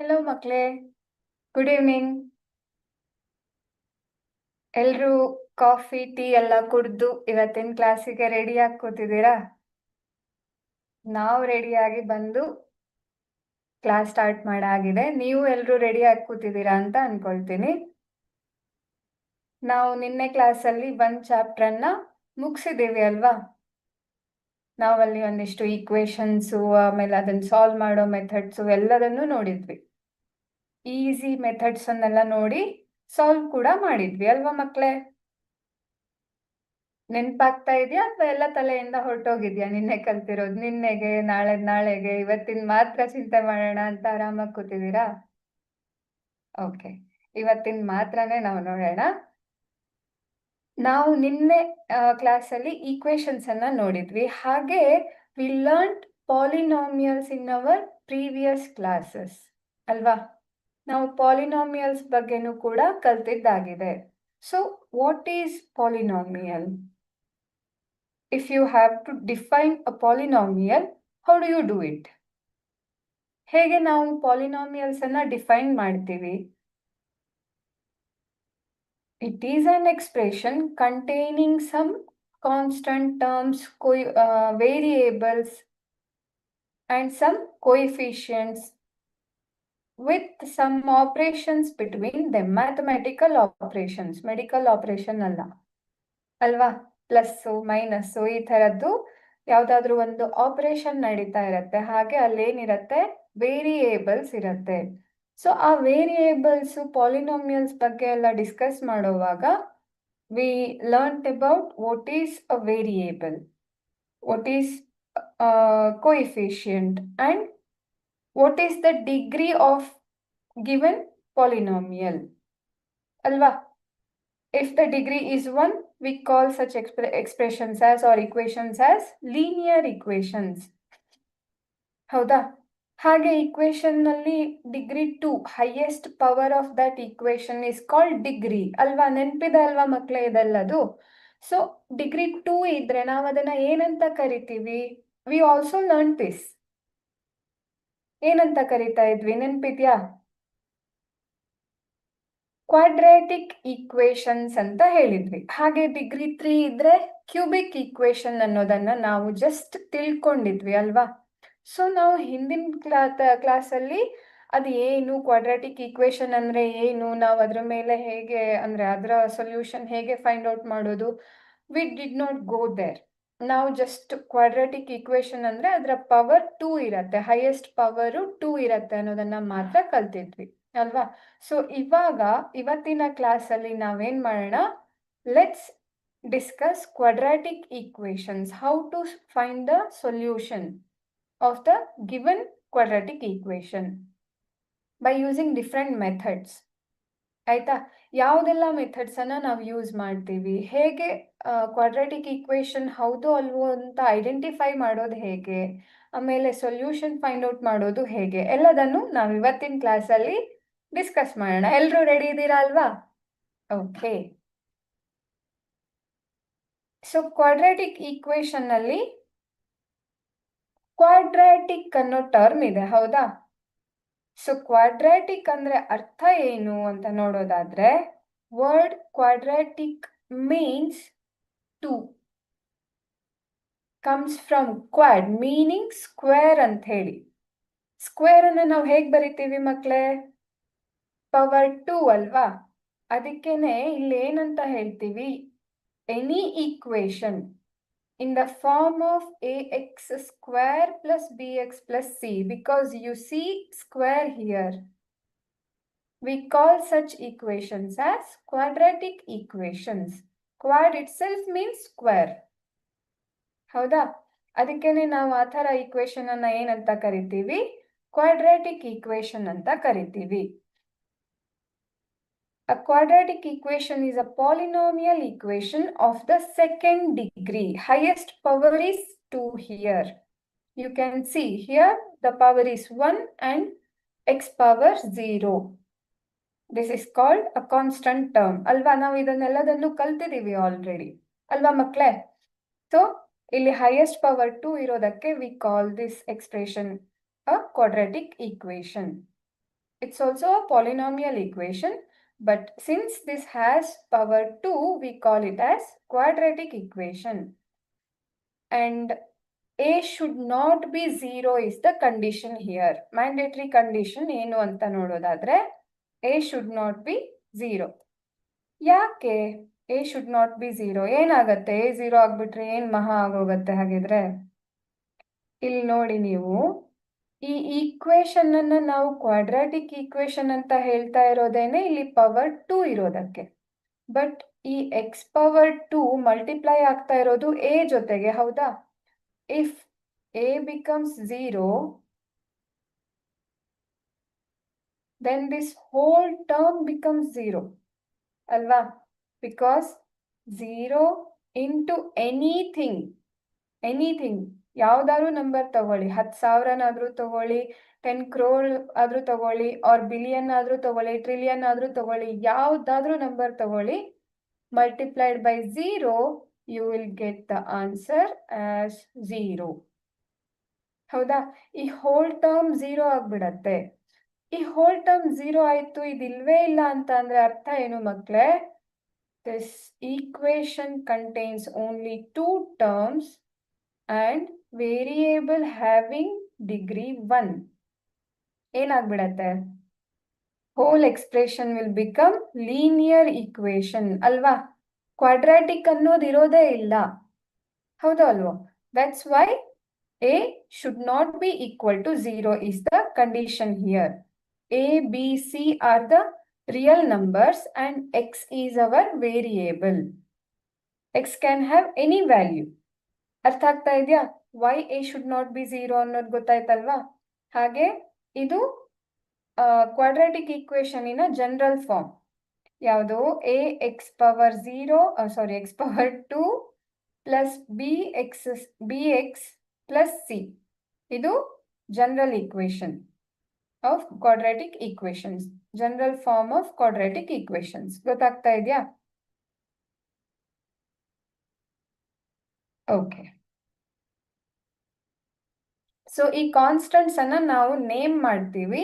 Hello ಮಕ್ಕಳೇ, good evening. ಎಲ್ರೂ coffee tea ಎಲ್ಲ ಕುಡ್ದು ಇವತ್ತಿನ ಕ್ಲಾಸಿಗೆ ರೆಡಿಯಾಗಿ ಕೂತಿದ್ದೀರಾ? ನಾವು ರೆಡಿಯಾಗಿ ಬಂದು ಕ್ಲಾಸ್ ಸ್ಟಾರ್ಟ್ ಮಾಡಾಗಿದೆ. ನೀವು ಎಲ್ಲರೂ ರೆಡಿಯಾಗಿ ಕೂತಿದ್ದೀರಾ ಅಂತ ಅನ್ಕೊಳ್ತೀನಿ. ನಾವು ನಿನ್ನೆ ಕ್ಲಾಸಲ್ಲಿ ಒಂದು ಚಾಪ್ಟರ್ನ ಮುಗಿಸಿದ್ದೀವಿ ಅಲ್ವಾ? ನಾವಲ್ಲಿ ಒಂದಿಷ್ಟು ಈಕ್ವೇಶನ್ಸು, ಆಮೇಲೆ ಅದನ್ನು ಸಾಲ್ವ್ ಮಾಡೋ ಮೆಥಡ್ಸು ಎಲ್ಲದನ್ನು ನೋಡಿದ್ವಿ. ಈಸಿ ಮೆಥಡ್ಸ್ ಅನ್ನೆಲ್ಲ ನೋಡಿ ಸಾಲ್ವ್ ಕೂಡ ಮಾಡಿದ್ವಿ ಅಲ್ವಾ ಮಕ್ಕಳೇ? ನೆನ್ಪಾಗ್ತಾ ಇದೆಯಾ ಅಥವಾ ಎಲ್ಲ ತಲೆಯಿಂದ ಹೊರಟೋಗಿದ್ಯಾ ನಿನ್ನೆ ಕಲ್ತಿರೋದು? ನಿನ್ನೆಗೆ, ನಾಳೆಗೆ, ಇವತ್ತಿನ ಮಾತ್ರ ಚಿಂತೆ ಮಾಡೋಣ ಅಂತ ಆರಾಮಾಗಿ ಕೂತಿದ್ದೀರಾ? ಓಕೆ, ಇವತ್ತಿನ ಮಾತ್ರನೇ ನಾವು ನೋಡೋಣ. ನಾವು ನಿನ್ನೆ ಕ್ಲಾಸಲ್ಲಿ ಈಕ್ವೇಶನ್ಸ್ ಅನ್ನ ನೋಡಿದ್ವಿ. ಹಾಗೆ we learned polynomials in our previous classes ಅಲ್ವಾ? ನಾವು ಪಾಲಿನಾಮಿಯಲ್ಸ್ ಬಗ್ಗೆನೂ ಕೂಡ ಕಲ್ತಿದ್ದಾಗಿದೆ. So what is polynomial? If you have to define a polynomial, how do you do it? ಹೇಗೆ ನಾವು ಪಾಲಿನಾಮಿಯಲ್ಸ್ ಅನ್ನ ಡಿಫೈನ್ ಮಾಡ್ತೀವಿ? It is an expression containing some constant terms, variables and some coefficients with some operations between them. Mathematical operations, medical operation ಅಲ್ಲ ಅಲ್ವಾ? Plus minus ಈ ಥರದ್ದು ಯಾವುದಾದ್ರೂ ಒಂದು ಆಪರೇಷನ್ ನಡೀತಾ ಇರುತ್ತೆ. ಹಾಗೆ ಅಲ್ಲೇನಿರುತ್ತೆ, ವೇರಿಯೇಬಲ್ಸ್ ಇರುತ್ತೆ. ಸೊ ಆ ವೇರಿಯೇಬಲ್ಸು ಪಾಲಿನಾಮಿಯಲ್ಸ್ ಬಗ್ಗೆ ಎಲ್ಲ ಡಿಸ್ಕಸ್ ಮಾಡುವಾಗ we learned about what is a variable, what is coefficient and what is the degree of given polynomial ಅಲ್ವಾ? If the degree is 1, we call such expressions as or equations as linear equations. ಹೌದಾ? ಹಾಗೆ equation ನಲ್ಲಿ degree 2, highest power of that equation is called degree ಅಲ್ವಾ? ನೆನಪಿದೆ ಅಲ್ವಾ ಮಕ್ಕಳೇ ಇದೆಲ್ಲದು? So degree 2 ಇದ್ರೆ ನಾವು ಅದನ್ನ ಏನಂತ ಕರಿತೀವಿ? We also learn this. ಏನಂತ ಕರಿತಾ ಇದ್ವಿ, ನೆನಪಿದ್ಯಾ? ಕ್ವಾಡ್ರಾಟಿಕ್ ಈಕ್ವೇಶನ್ಸ್ ಅಂತ ಹೇಳಿದ್ವಿ. ಹಾಗೆ ಡಿಗ್ರಿ 3 ಇದ್ರೆ ಕ್ಯೂಬಿಕ್ ಈಕ್ವೇಶನ್ ಅನ್ನೋದನ್ನ ನಾವು ಜಸ್ಟ್ ತಿಳ್ಕೊಂಡಿದ್ವಿ ಅಲ್ವಾ? ಸೊ ನಾವು ಹಿಂದಿನ ಕ್ಲಾಸಲ್ಲಿ ಅದು ಏನು, ಕ್ವಾಡ್ರಾಟಿಕ್ ಈಕ್ವೇಶನ್ ಅಂದ್ರೆ ಏನು, ನಾವು ಅದ್ರ ಮೇಲೆ ಹೇಗೆ ಅಂದ್ರೆ ಅದರ ಸೊಲ್ಯೂಷನ್ ಹೇಗೆ ಫೈಂಡ್ ಔಟ್ ಮಾಡೋದು, we did not go there. ನಾವು ಜಸ್ಟ್ ಕ್ವಾಡ್ರಾಟಿಕ್ ಈಕ್ವೇಶನ್ ಅಂದ್ರೆ ಅದರ ಪವರ್ 2 ಇರತ್ತೆ, ಹೈಯೆಸ್ಟ್ ಪವರು 2 ಇರತ್ತೆ ಅನ್ನೋದನ್ನ ಮಾತ್ರ ಕಲ್ತಿದ್ವಿ ಅಲ್ವಾ? ಸೊ ಇವತ್ತಿನ ಕ್ಲಾಸಲ್ಲಿ ನಾವೇನ್ ಮಾಡೋಣ, let's discuss quadratic equations, how to find the solution of the given quadratic equation by using different methods. ಆಯ್ತಾ? ಯಾವುದೆಲ್ಲ ಮೆಥಡ್ಸ್ ಅನ್ನ ನಾವು ಯೂಸ್ ಮಾಡ್ತೀವಿ, ಹೇಗೆ ಕ್ವಾಡ್ರಾಟಿಕ್ ಈಕ್ವೇಶನ್ ಹೌದು ಅಲ್ವೋ ಅಂತ ಐಡೆಂಟಿಫೈ ಮಾಡೋದು ಹೇಗೆ, ಆಮೇಲೆ ಸೊಲ್ಯೂಷನ್ ಫೈಂಡ್ ಔಟ್ ಮಾಡೋದು ಹೇಗೆ, ಎಲ್ಲದನ್ನು ನಾವು ಇವತ್ತಿನ ಕ್ಲಾಸಲ್ಲಿ ಡಿಸ್ಕಸ್ ಮಾಡೋಣ. ಎಲ್ಲರೂ ರೆಡಿ ಇದ್ದೀರಾ ಅಲ್ವಾ? ಓಕೆ. ಸೊ ಕ್ವಾಡ್ರಾಟಿಕ್ ಈಕ್ವೇಶನ್ ನಲ್ಲಿ ಕ್ವಾಡ್ರಾಟಿಕ್ ಅನ್ನೋ ಟರ್ಮ್ ಇದೆ, ಹೌದಾ? ಸೊ ಕ್ವಾಡ್ರಾಟಿಕ್ ಅಂದ್ರೆ ಅರ್ಥ ಏನು ಅಂತ ನೋಡೋದಾದ್ರೆ, word quadratic means 2, comes from Quad meaning square ಅಂತ ಹೇಳಿ. ಸ್ಕ್ವೇರ್ ಅನ್ನ ನಾವು ಹೇಗೆ ಬರಿತೀವಿ ಮಕ್ಕಳೇ? ಪವರ್ 2 ಅಲ್ವಾ? ಅದಕ್ಕೇನೆ ಇಲ್ಲಿ ಏನಂತ ಹೇಳ್ತೀವಿ, any equation in the form of ax square plus bx plus c, because you see square here, we call such equations as quadratic equations. Quad itself means square. ಹೌದಾ? ಅದಕ್ಕೇನೆ ನಾವು ಆ ಥರ ಈಕ್ವೇಶನ್ ಅನ್ನ ಏನಂತ ಕರಿತೀವಿ? ಕ್ವಾಡ್ರಾಟಿಕ್ ಈಕ್ವೇಶನ್ ಅಂತ ಕರಿತೀವಿ. A quadratic equation is a polynomial equation of the second degree. Highest power is 2 here. You can see here the power is 1 and x power 0. This is called a constant term. ಅಲ್ವಾ? ನಾವು ಇದನ್ನೆಲ್ಲದನ್ನು ಕಲ್ತಿದ್ದೀವಿ already ಅಲ್ವಾ ಮಕ್ಕಳೇ? So ಇಲ್ಲಿ highest power 2 ಇರೋದಕ್ಕೆ we call this expression a quadratic equation. It's also a polynomial equation, but since this has power 2, we call it as quadratic equation. And a should not be 0 is the condition here. Mandatory condition ಏನು ಅಂತ ನೋಡೋದಾದ್ರೆ a should not be 0. ಯಾಕೆ a should not be 0? ಏನಾಗತ್ತೆ a 0 ಆಗ್ಬಿಟ್ರೆ ಏನ್ ಮಹಾ ಆಗೋಗತ್ತೆ ಹಾಗಿದ್ರೆ? ಇಲ್ಲಿ ನೋಡಿ ನೀವು, ಈ ಈಕ್ವೇಶನ್ ಅನ್ನ ನಾವು ಕ್ವಾಡ್ರಾಟಿಕ್ ಈಕ್ವೇಶನ್ ಅಂತ ಹೇಳ್ತಾ ಇರೋದೇನೆ ಇಲ್ಲಿ ಪವರ್ 2 ಇರೋದಕ್ಕೆ. ಬಟ್ ಈ ಎಕ್ಸ್ ಪವರ್ 2 ಮಲ್ಟಿಪ್ಲೈ ಆಗ್ತಾ ಇರೋದು a ಜೊತೆಗೆ, ಹೌದಾ? If a becomes 0, then this whole term becomes 0, alva? Because 0 into anything, ಯಾವ್ದಾದ್ರು ನಂಬರ್ ತಗೊಳ್ಳಿ, 10,000 ತಗೊಳ್ಳಿ, 10 crore ಆದ್ರೂ ತಗೊಳ್ಳಿ, ಆರ್ ಬಿಲಿಯನ್ ಆದ್ರೂ ತಗೊಳ್ಳಿ, ಟ್ರಿಲಿಯನ್ ಆದ್ರೂ ತಗೊಳ್ಳಿ, ಯಾವ್ದಾದ್ರೂ ನಂಬರ್ ತಗೊಳ್ಳಿ, multiplied by 0, you will get the answer as 0. ಹೌದಾ? ಈ ಹೋಲ್ ಟರ್ಮ್ 0 ಆಗ್ಬಿಡತ್ತೆ. ಈ ಹೋಲ್ ಟರ್ಮ್ 0 ಆಯ್ತು, ಇದಿಲ್ವೇ ಇಲ್ಲ ಅಂತ ಅಂದ್ರೆ ಅರ್ಥ ಏನು ಮಕ್ಳೇ? This equation contains only 2 terms and variable having degree 1. ಏನಾಗ್ಬಿಡತ್ತೆ? whole expression will become linear equation, ಅಲ್ವಾ? ಕ್ವಾಡ್ರಾಟಿಕ್ ಅನ್ನೋದು ಇರೋದೇ ಇಲ್ಲ, ಹೌದಾ ಅಲ್ವೋ? That's why a should not be equal to 0 is the condition here. A, B, C are the real numbers and x is our variable. X can have any value. ಅರ್ಥ ಆಗ್ತಾ ಇದೆಯಾ? Why a should not be 0 ಅನ್ನೋದು ಗೊತ್ತಾಯ್ತಲ್ವಾ? ಹಾಗೆ ಇದು quadratic equation ಇನ general form. ಯಾವುದು? a x power 0, x power 2 plus bx plus c. ಇದು general equation of quadratic equations, general form of quadratic equations. ಗೊತ್ತಾಗ್ತಾ ಇದೆಯಾ? ಓಕೆ. ಸೊ ಈ ಕಾನ್ಸ್ಟೆಂಟ್ಸ್ ಅನ್ನ ನಾವು ನೇಮ್ ಮಾಡ್ತೀವಿ.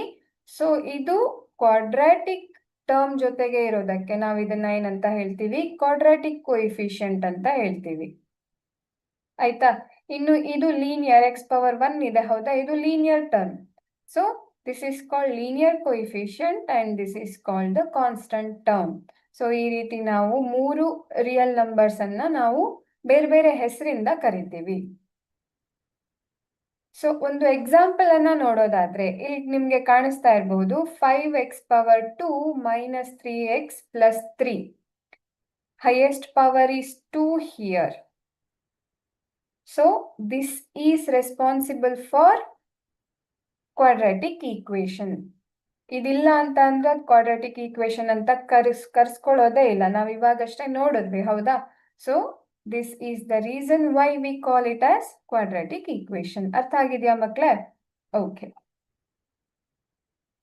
ಸೊ ಇದು ಕ್ವಾಡ್ರಾಟಿಕ್ ಟರ್ಮ್ ಜೊತೆಗೆ ಇರೋದಕ್ಕೆ ನಾವು ಇದನ್ನ ಏನಂತ ಹೇಳ್ತೀವಿ? ಕ್ವಾಡ್ರಾಟಿಕ್ ಕೋಎಫಿಷಿಯಂಟ್ ಅಂತ ಹೇಳ್ತೀವಿ. ಆಯ್ತಾ? ಇನ್ನು ಇದು ಲೀನಿಯರ್ ಎಕ್ಸ್ ಪವರ್ 1 ಇದೆ, ಹೌದಾ? ಇದು linear term. So this is called linear coefficient and this is called the constant term. So ಈ ರೀತಿ ನಾವು 3 ರಿಯಲ್ ನಂಬರ್ಸ್ ಅನ್ನ ನಾವು ಬೇರೆ ಬೇರೆ ಹೆಸರಿಂದ ಕರಿತೀವಿ. ಸೊ ಒಂದು ಎಕ್ಸಾಂಪಲ್ ಅನ್ನ ನೋಡೋದಾದ್ರೆ ಇಲ್ಲಿ ನಿಮ್ಗೆ ಕಾಣಿಸ್ತಾ ಇರಬಹುದು 5x power 2 minus 3x plus 3. Highest power is 2 here. So this is responsible for quadratic equation. ಇದಿಲ್ಲ ಅಂತ ಅಂದ್ರೆ ಕ್ವಾಡ್ರಾಟಿಕ್ ಈಕ್ವೇಶನ್ ಅಂತ ಕರ್ಸ್ಕೊಳ್ಳೋದೇ ಇಲ್ಲ. ನಾವ್ ಇವಾಗಷ್ಟೇ ನೋಡಿದ್ವಿ, ಹೌದಾ? So this is the reason why we call it as quadratic equation. ಅರ್ಥ ಆಗಿದೆಯಾ ಮಕ್ಕಳೇ? ಓಕೆ.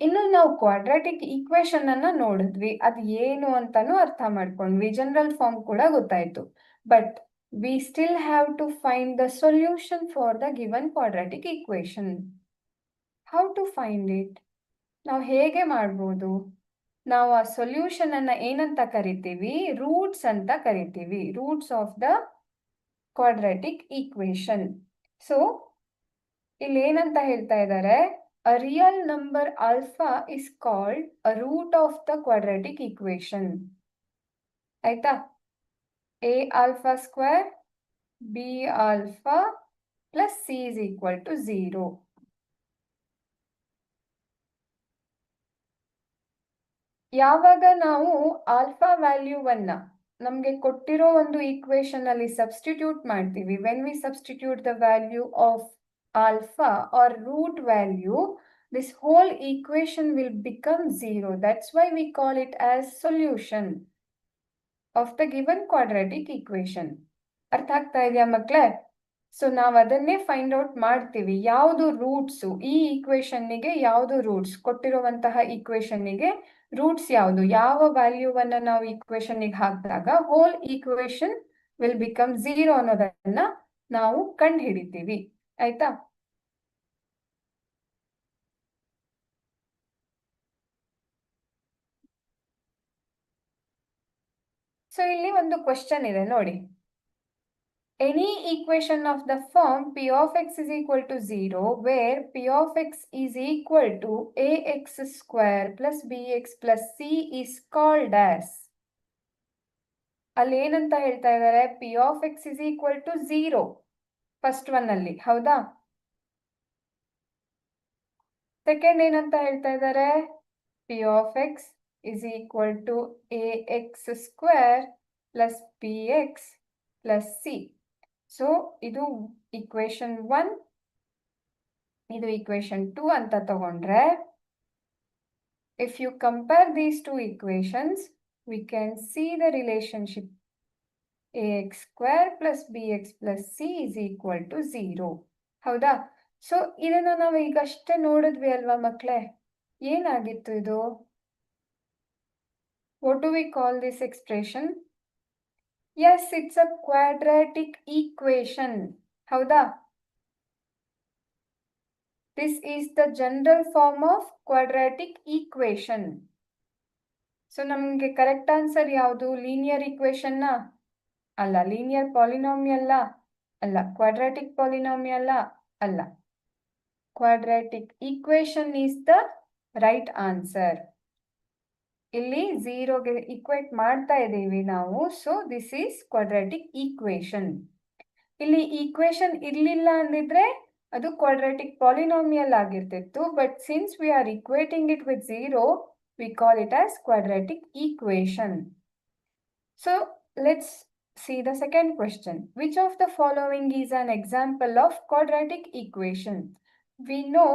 ಇನ್ನು ನಾವು ಕ್ವಾಡ್ರಾಟಿಕ್ ಈಕ್ವೇಶನ್ ಅನ್ನ ನೋಡಿದ್ವಿ, ಅದು ಏನು ಅಂತಾನು ಅರ್ಥ ಮಾಡ್ಕೊಂಡ್ವಿ, ಜನರಲ್ ಫಾರ್ಮ್ ಕೂಡ ಗೊತ್ತಾಯ್ತು. But we still have to find the solution for the given quadratic equation. How to find it? ನಾವು ಹೇಗೆ ಮಾಡ್ಬೋದು? ನಾವು ಆ ಸೊಲ್ಯೂಷನ್ ಅನ್ನ ಏನಂತ ಕರಿತೀವಿ? ರೂಟ್ಸ್ ಅಂತ ಕರಿತೀವಿ. Roots of the quadratic equation. So ಇಲ್ಲಿ ಏನಂತ ಹೇಳ್ತಾ ಇದ್ದಾರೆ? a real number alpha is called a root of the quadratic equation. ಆಯ್ತಾ? a alpha square b alpha plus c is equal to 0. ಯಾವಾಗ ನಾವು ಆಲ್ಫಾ ವ್ಯಾಲ್ಯೂವನ್ನ ನಮ್ಗೆ ಕೊಟ್ಟಿರೋ ಒಂದು ಈಕ್ವೇಶನ್ ಅಲ್ಲಿ ಸಬ್ಸ್ಟಿಟ್ಯೂಟ್ ಮಾಡ್ತೀವಿ, when we substitute the value of alpha or root value, this whole equation will become 0. That's why we call it as solution of the given quadratic equation. ಅರ್ಥ ಆಗ್ತಾ ಇದೆಯಾ ಮಕ್ಕಳೇ? ಸೊ ನಾವು ಅದನ್ನೇ ಫೈಂಡ್ ಔಟ್ ಮಾಡ್ತೀವಿ, ಯಾವುದು roots, ಈ ಈಕ್ವೇಶನ್ನಿಗೆ ಯಾವುದು ರೂಟ್ಸ್, ಕೊಟ್ಟಿರುವಂತಹ ಈಕ್ವೇಶನ್ನಿಗೆ ರೂಟ್ಸ್ ಯಾವುದು, ಯಾವ ವ್ಯಾಲ್ಯೂವನ್ನ ನಾವು ಈಕ್ವೇಶನ್ನಿಗೆ ಹಾಕಿದಾಗ ಹೋಲ್ ಈಕ್ವೇಶನ್ ವಿಲ್ ಬಿಕಮ್ 0 ಅನ್ನೋದನ್ನ ನಾವು ಕಂಡು ಹಿಡಿತೀವಿ. ಆಯ್ತಾ? ಸೊ ಇಲ್ಲಿ ಒಂದು ಕ್ವಶನ್ ಇದೆ ನೋಡಿ. Any equation of the form p of x is equal to 0 where p of x is equal to ax square plus bx plus c is called as. ಅಲ್ಲಿ ಏನಂತ ಹೇಳ್ತಾ ಇದ್ದಾರೆ, p of x is equal to 0 first one ಅಲ್ಲಿ, ಹೌದಾ? Second ಏನಂತ ಹೇಳ್ತಾ ಇದ್ದಾರೆ, p of x is equal to ax square plus bx plus c. So ಇದು equation 1, ಇದು equation 2 ಅಂತ ತಗೊಂಡ್ರೆ, if you compare these two equations, we can see the relationship ax square plus bx plus c is equal to 0. ಹೌದಾ? So ಇದನ್ನ ನಾವು ಈಗಷ್ಟೇ ನೋಡಿದ್ವಿ ಅಲ್ವಾ ಮಕ್ಕಳೇ? ಏನಾಗಿತ್ತು ಇದು? What do we call this expression? Yes, it's a quadratic equation. ಹೌದಾ? This is the general form of quadratic equation. So ನಮಗೆ ಕರೆಕ್ಟ್ ಆನ್ಸರ್ ಯಾವುದು? ಲೀನಿಯರ್ ಇಕ್ವೇಶನ್ ಅಲ್ಲ, ಲೀನಿಯರ್ ಪಾಲಿನಾಮಿಯಲ್ ಅಲ್ಲ, ಕ್ವಾಡ್ರಾಟಿಕ್ ಪಾಲಿನಾಮಿಯಲ್ ಅಲ್ಲ. Quadratic equation is the right answer. ಇಲ್ಲಿ 0ಗೆ equate ಮಾಡ್ತಾ ಇದ್ದೀವಿ ನಾವು. So this is quadratic equation. ಇಲ್ಲಿ ಈಕ್ವೇಶನ್ ಇರಲಿಲ್ಲ ಅಂದಿದ್ರೆ ಅದು ಕ್ವಾಡ್ರಾಟಿಕ್ ಪಾಲಿನಾಮಿಯಲ್ ಆಗಿರ್ತಿತ್ತು. But since we are equating it with 0, we call it as quadratic equation. So let's see the second question. Which of the following is an example of quadratic equation? We know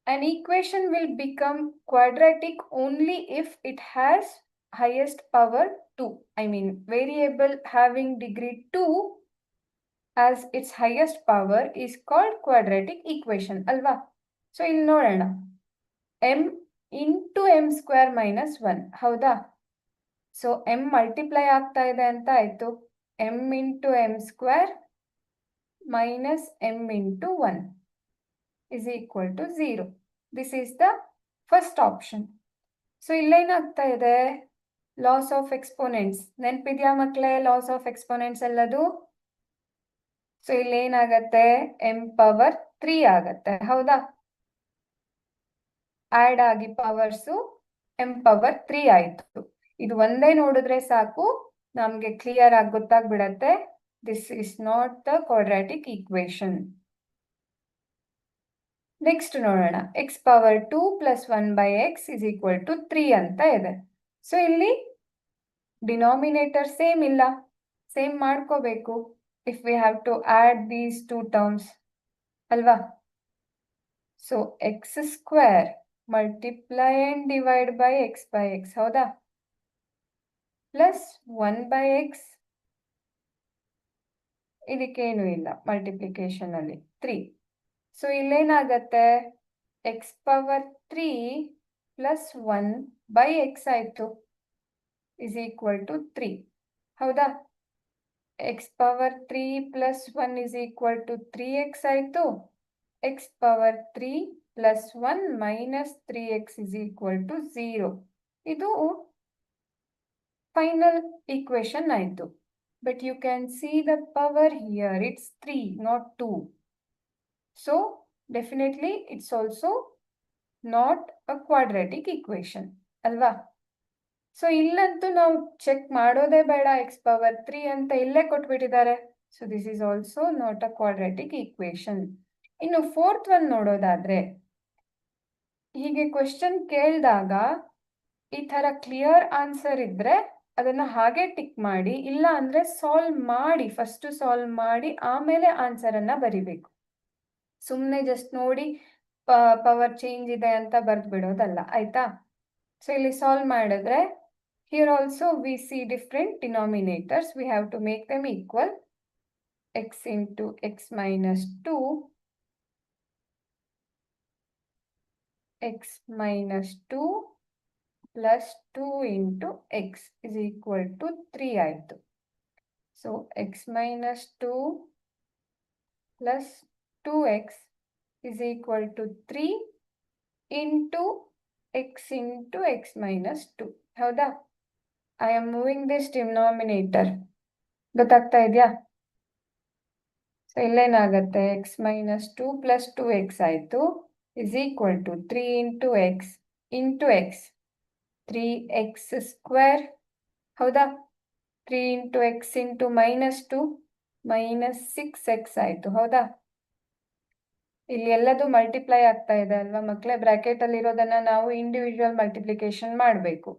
an equation will become quadratic only if it has highest power 2. I mean variable having degree 2 as its highest power is called quadratic equation. Alva? So ಇಲ್ಲಿ ನೋಡೋಣ. m into m square minus 1. ಹೌದಾ? So m multiply ಆಗ್ತಾ ಇದೆ ಅಂತ ಆಯ್ತು. m into m square minus m into 1 is equal to 0. This is the first option. So ಇಲ್ಲೇನಾಗ್ತಾ ಇದೆ? Laws of exponents. ನೆನಪಿದ್ಯಾ ಮಕ್ಕಳೇ ಲಾಸ್ ಆಫ್ ಎಕ್ಸ್ಪೋನೆಂಟ್ಸ್ ಎಲ್ಲದು? ಸೊ ಇಲ್ಲೇನಾಗತ್ತೆ? m ಪವರ್ 3 ಆಗತ್ತೆ. ಹೌದಾ? ಆಡ್ ಆಗಿ ಪವರ್ಸು m ಪವರ್ 3 ಆಯ್ತು. ಇದು ಒಂದೇ ನೋಡಿದ್ರೆ ಸಾಕು, ನಮ್ಗೆ ಕ್ಲಿಯರ್ ಆಗಿ ಗೊತ್ತಾಗ್ಬಿಡತ್ತೆ this is not the quadratic equation. Next ನೋಡೋಣ. x power 2 plus 1 by x is equal to 3 ಅಂತ ಇದೆ. ಸೊ ಇಲ್ಲಿ ಡಿನಾಮಿನೇಟರ್ ಸೇಮ್ ಇಲ್ಲ, ಸೇಮ್ ಮಾಡ್ಕೋಬೇಕು if we have to add these two terms ಅಲ್ವಾ? So x square multiply and divide by x by x, ಹೌದಾ? Plus 1 by x, ಇದಕ್ಕೇನು ಇಲ್ಲ multiplication ಅಲ್ಲಿ 3. ಸೊ ಇಲ್ಲೇನಾಗತ್ತೆ? X power 3 plus 1 by X ಆಯ್ತು is equal to 3. ಹೌದಾ? X power 3 plus 1 is equal to 3x ಆಯ್ತು. X power 3 plus 1 minus 3x is equal to 0. ಇದು final equation ಆಯ್ತು. But you can see the power here, it's 3, not 2. So, definitely it's also not a quadratic equation. ಅಲ್ವಾ? So ಇಲ್ಲಂತೂ ನಾವು check ಮಾಡೋದೇ ಬೇಡ, x power 3 ಅಂತ ಇಲ್ಲೇ ಕೊಟ್ಬಿಟ್ಟಿದ್ದಾರೆ. So this is also not a quadratic equation. ಇನ್ನು ಫೋರ್ತ್ ಒನ್ ನೋಡೋದಾದ್ರೆ, ಹೀಗೆ ಕ್ವೆಶ್ಚನ್ ಕೇಳಿದಾಗ ಈ ತರ ಕ್ಲಿಯರ್ ಆನ್ಸರ್ ಇದ್ರೆ ಅದನ್ನ ಹಾಗೆ ಟಿಕ್ ಮಾಡಿ, ಇಲ್ಲ ಅಂದ್ರೆ ಸಾಲ್ವ್ ಮಾಡಿ, ಫಸ್ಟ್ ಸಾಲ್ವ್ ಮಾಡಿ ಆಮೇಲೆ ಆನ್ಸರ್ ಅನ್ನ ಬರಿಬೇಕು. ಸುಮ್ಮನೆ ಜಸ್ಟ್ ನೋಡಿ ಪವರ್ ಚೇಂಜ್ ಇದೆ ಅಂತ ಬರ್ದು ಬಿಡೋದಲ್ಲ, ಆಯ್ತಾ? ಸೊ ಇಲ್ಲಿ ಸಾಲ್ವ್ ಮಾಡಿದ್ರೆ here also we see different denominators, we have to make them equal. X into x minus 2 x minus 2 plus 2 into x is equal to 3 ಆಯ್ತು. So x minus 2 plus 2x is equal to 3 into x minus 2. ಹೌದಾ? I am moving this denominator. ಗೊತ್ತಾಗ್ತಾ ಇದೆಯಾ? So ಇಲ್ಲೇನಾಗತ್ತೆ, x minus 2 plus 2x ಆಯಿತು is equal to 3 into x into x 3x² ಹೌದಾ? 3 into x into minus 2 minus 6x ಆಯಿತು ಹೌದಾ? ಇಲ್ಲಿ ಎಲ್ಲದೂ ಮಲ್ಟಿಪ್ಲೈ ಆಗ್ತಾ ಇದೆ ಅಲ್ವಾ ಮಕ್ಕಳೇ? ಬ್ರಾಕೆಟ್ ಅಲ್ಲಿ ಇರೋದನ್ನ ನಾವು ಇಂಡಿವಿಜುವಲ್ ಮಲ್ಟಿಪ್ಲಿಕೇಶನ್ ಮಾಡಬೇಕು.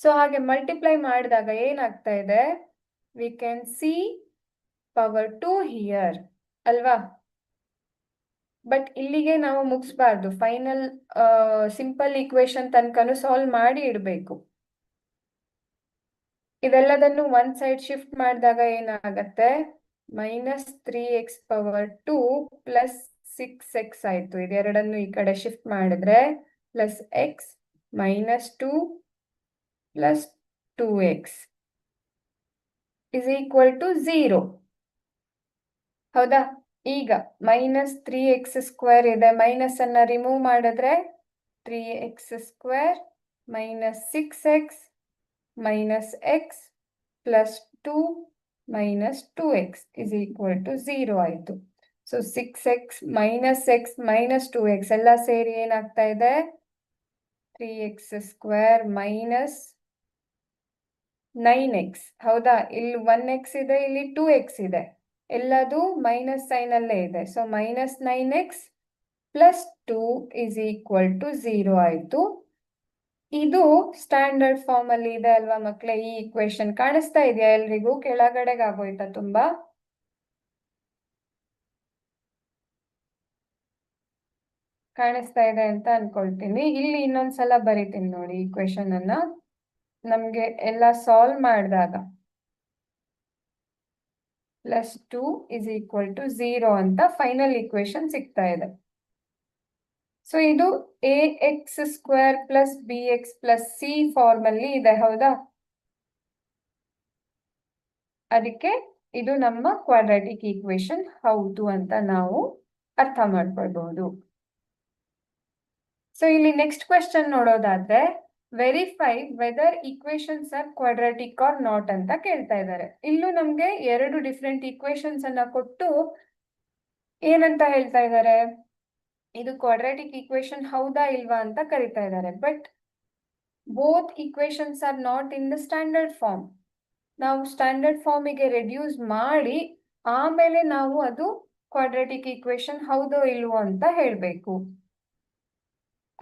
ಸೊ ಹಾಗೆ ಮಲ್ಟಿಪ್ಲೈ ಮಾಡಿದಾಗ ಏನಾಗ್ತಾ ಇದೆ, we can see power 2 here ಅಲ್ವಾ? ಬಟ್ ಇಲ್ಲಿಗೆ ನಾವು ಮುಗಿಸ್ಬಾರ್ದು, ಫೈನಲ್ ಸಿಂಪಲ್ ಈಕ್ವೇಶನ್ ತನಕನೂ ಸಾಲ್ವ್ ಮಾಡಿ ಇಡಬೇಕು. ಇದೆಲ್ಲದನ್ನು ಒನ್ ಸೈಡ್ ಶಿಫ್ಟ್ ಮಾಡಿದಾಗ ಏನಾಗತ್ತೆ, minus 3x power 2 plus 6x ಆಯಿತು. ಇದೆರಡನ್ನು ಈ ಕಡೆ ಶಿಫ್ಟ್ ಮಾಡಿದ್ರೆ plus x minus 2 plus 2x is equal to 0 ಹೌದಾ? ಈಗ ಮೈನಸ್ 3x² ಇದೆ, ಮೈನಸ್ ಅನ್ನ ರಿಮೂವ್ ಮಾಡಿದ್ರೆ 3x² minus 6x minus x plus 2 minus 2x is equal to 0 ಆಯಿತು. So 6x minus X minus 2x ಎಲ್ಲ ಸೇರಿ ಏನಾಗ್ತಾ ಇದೆ, 3x² ಮೈನಸ್ 9x ಹೌದಾ? ಇಲ್ಲಿ 1x ಇದೆ, ಇಲ್ಲಿ 2x ಇದೆ, ಎಲ್ಲದು ಮೈನಸ್ ಸೈನ್ ಅಲ್ಲೇ ಇದೆ. So minus 9x plus 2 is equal to 0 ಆಯಿತು. ಇದು ಸ್ಟ್ಯಾಂಡರ್ಡ್ ಫಾರ್ಮ್ ಅಲ್ಲಿ ಇದೆ ಅಲ್ವಾ ಮಕ್ಕಳೇ? ಈ ಈಕ್ವೇಶನ್ ಕಾಣಿಸ್ತಾ ಇದೆಯಾ ಎಲ್ರಿಗೂ? ಕೆಳಗಡೆಗೆ ಆಗೋಯ್ತಾ ತುಂಬಾ? ಕಾಣಿಸ್ತಾ ಇದೆ ಅಂತ ಅನ್ಕೊಳ್ತೀನಿ. ಇಲ್ಲಿ ಇನ್ನೊಂದ್ಸಲ ಬರೀತೀನಿ ನೋಡಿ ಈಕ್ವೇಶನ್ ಅನ್ನ. ನಮ್ಗೆ ಎಲ್ಲ ಸಾಲ್ವ್ ಮಾಡಿದಾಗ ಪ್ಲಸ್ 2 ಇಸ್ ಈಕ್ವಲ್ ಟು 0 ಅಂತ ಫೈನಲ್ ಈಕ್ವೇಶನ್ ಸಿಗ್ತಾ ಇದೆ. ಸೊ ಇದು ax² plus bx plus c form ಅಲ್ಲಿ ಇದೆ ಹೌದಾ? ಅದಕ್ಕೆ ಇದು ನಮ್ಮ ಕ್ವಾಡ್ರಾಟಿಕ್ ಈಕ್ವೇಶನ್ ಹೌದು ಅಂತ ನಾವು ಅರ್ಥ ಮಾಡ್ಕೊಳ್ಬಹುದು. ಸೊ ಇಲ್ಲಿ ನೆಕ್ಸ್ಟ್ ಕ್ವೆಶ್ಚನ್ ನೋಡೋದಾದ್ರೆ, verify whether equations are quadratic or not ಅಂತ ಕೇಳ್ತಾ ಇದ್ದಾರೆ. ಇಲ್ಲೂ ನಮ್ಗೆ ಎರಡು ಡಿಫ್ರೆಂಟ್ ಈಕ್ವೇಶನ್ಸ್ ಅನ್ನ ಕೊಟ್ಟು ಏನಂತ ಹೇಳ್ತಾ ಇದ್ದಾರೆ, ಇದು ಕ್ವಾಡ್ರಾಟಿಕ್ ಈಕ್ವೇಶನ್ ಹೌದಾ ಇಲ್ವಾ ಅಂತ ಕರಿತಾ ಇದ್ದಾರೆ. But both equations are not in the standard form. ನಾವು ಸ್ಟ್ಯಾಂಡರ್ಡ್ ಫಾರ್ಮಿಗೆ ರೆಡ್ಯೂಸ್ ಮಾಡಿ ಆಮೇಲೆ ನಾವು ಅದು ಕ್ವಾಡ್ರಾಟಿಕ್ ಈಕ್ವೇಶನ್ ಹೌದೋ ಇಲ್ವೋ ಅಂತ ಹೇಳಬೇಕು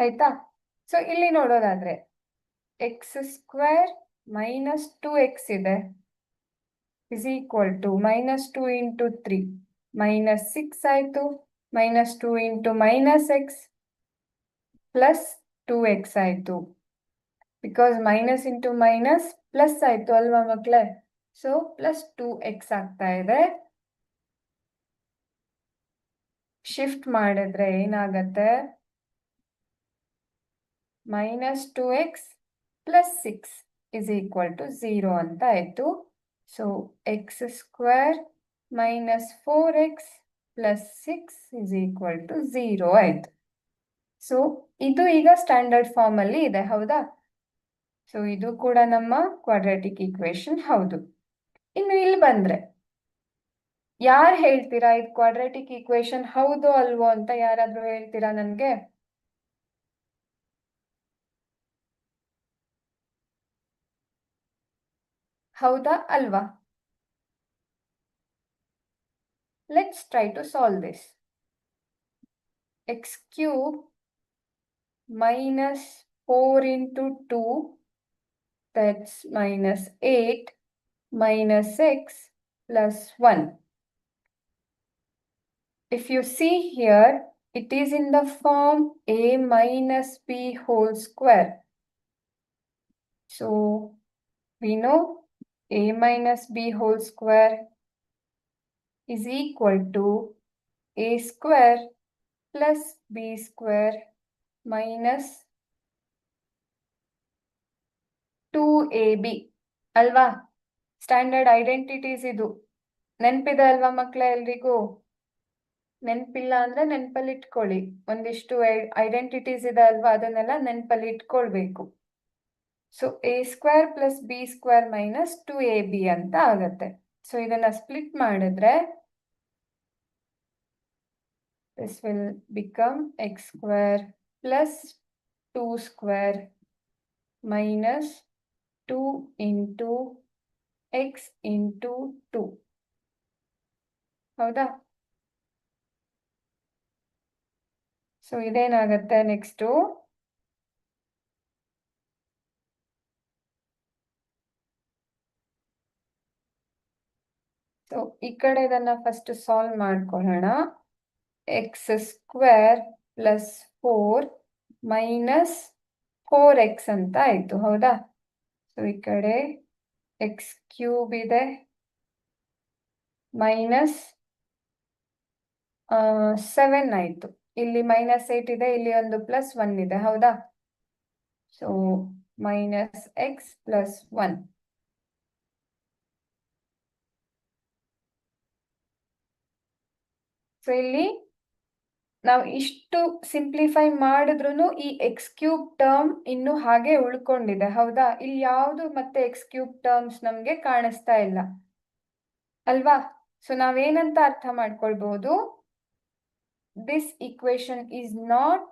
ಆಯ್ತಾ? ಸೊ ಇಲ್ಲಿ ನೋಡೋದಾದ್ರೆ x² ಮೈನಸ್ 2x ಇದೆ is equal to minus 2 into 3 minus 6 ಆಯಿತು, minus 2 into minus x plus 2x ಆಯಿತು. Because minus into minus plus ಆಯಿತು ಅಲ್ವಾ ಮಕ್ಕಳೇ? ಸೊ ಪ್ಲಸ್ 2x ಆಗ್ತಾ ಇದೆ. ಶಿಫ್ಟ್ ಮಾಡಿದ್ರೆ ಏನಾಗತ್ತೆ, minus 2x plus 6 is equal to 0 ಅಂತ ಆಯಿತು. So x² minus 4x plus 6 is equal to 0 ಆಯಿತು. ಸೊ ಇದು ಈಗ ಸ್ಟ್ಯಾಂಡರ್ಡ್ ಫಾರ್ಮ್ ಅಲ್ಲಿ ಇದೆ ಹೌದಾ? ಸೊ ಇದು ಕೂಡ ನಮ್ಮ ಕ್ವಾಡ್ರಾಟಿಕ್ ಈಕ್ವೇಶನ್ ಹೌದು. ಇನ್ನು ಇಲ್ಲಿ ಬಂದ್ರೆ ಯಾರು ಹೇಳ್ತೀರಾ ಇದು ಕ್ವಾಡ್ರಾಟಿಕ್ ಈಕ್ವೇಶನ್ ಹೌದು ಅಲ್ವೋ ಅಂತ? ಯಾರಾದ್ರೂ ಹೇಳ್ತೀರಾ ನನ್ಗೆ? ಹೌದಾ ಅಲ್ವಾ? Let's try to solve this. x³ minus 4 into 2 that's minus 8 minus x plus 1. If you see here, it is in the form a minus b whole square. So we know a minus b whole square is equal to a square plus b square minus 2ab ಅಲ್ವಾ? Standard identities ಇದು. ನೆನಪಿದೆ ಅಲ್ವಾ ಮಕ್ಕಳೇ ಎಲ್ರಿಗೂ? ನೆನಪಿಲ್ಲ ಅಂದ್ರೆ ನೆನಪಲ್ಲಿ ಇಟ್ಕೊಳ್ಳಿ. ಒಂದಿಷ್ಟು ಐಡೆಂಟಿಟೀಸ್ ಇದೆ ಅಲ್ವಾ, ಅದನ್ನೆಲ್ಲ ನೆನಪಲ್ಲಿ ಇಟ್ಕೊಳ್ಬೇಕು. So A square plus B square minus 2ab ಅಂತ ಆಗತ್ತೆ. ಸೊ ಇದನ್ನ ಸ್ಪ್ಲಿಟ್ ಮಾಡಿದ್ರೆ this will become x square plus 2 square minus 2 into x into 2. ಹೌದಾ? So ಇದೇನಾಗತ್ತೆ next? ಸೊ ಈ ಕಡೆ ಇದನ್ನ ಫಸ್ಟ್ ಸಾಲ್ವ್ ಮಾಡ್ಕೊಳ್ಳೋಣ. X square plus 4 minus 4x ಅಂತ ಆಯ್ತು. ಹೌದಾ? ಸೊ ಈ ಕಡೆ ಎಕ್ಸ್ ಕ್ಯೂಬ್ ಇದೆ ಮೈನಸ್ 7 ಆಯ್ತು. ಇಲ್ಲಿ ಮೈನಸ್ 8 ಇದೆ, ಇಲ್ಲಿ ಒಂದು ಪ್ಲಸ್ 1 ಇದೆ. ಹೌದಾ? So minus x plus 1. So ಇಲ್ಲಿ ನಾವು ಇಷ್ಟು ಸಿಂಪ್ಲಿಫೈ ಮಾಡಿದ್ರು ಈ ಎಕ್ಸ್ ಕ್ಯೂಬ್ ಟರ್ಮ್ ಇನ್ನು ಹಾಗೆ ಉಳ್ಕೊಂಡಿದೆ. ಹೌದಾ? ಇಲ್ಲಿ ಯಾವುದು ಮತ್ತೆ ಎಕ್ಸ್ ಕ್ಯೂಬ್ ಟರ್ಮ್ಸ್ ನಮ್ಗೆ ಕಾಣಿಸ್ತಾ ಇಲ್ಲ ಅಲ್ವಾ? ಸೊ ನಾವೇನಂತ ಅರ್ಥ ಮಾಡ್ಕೊಳ್ಬಹುದು? This equation is not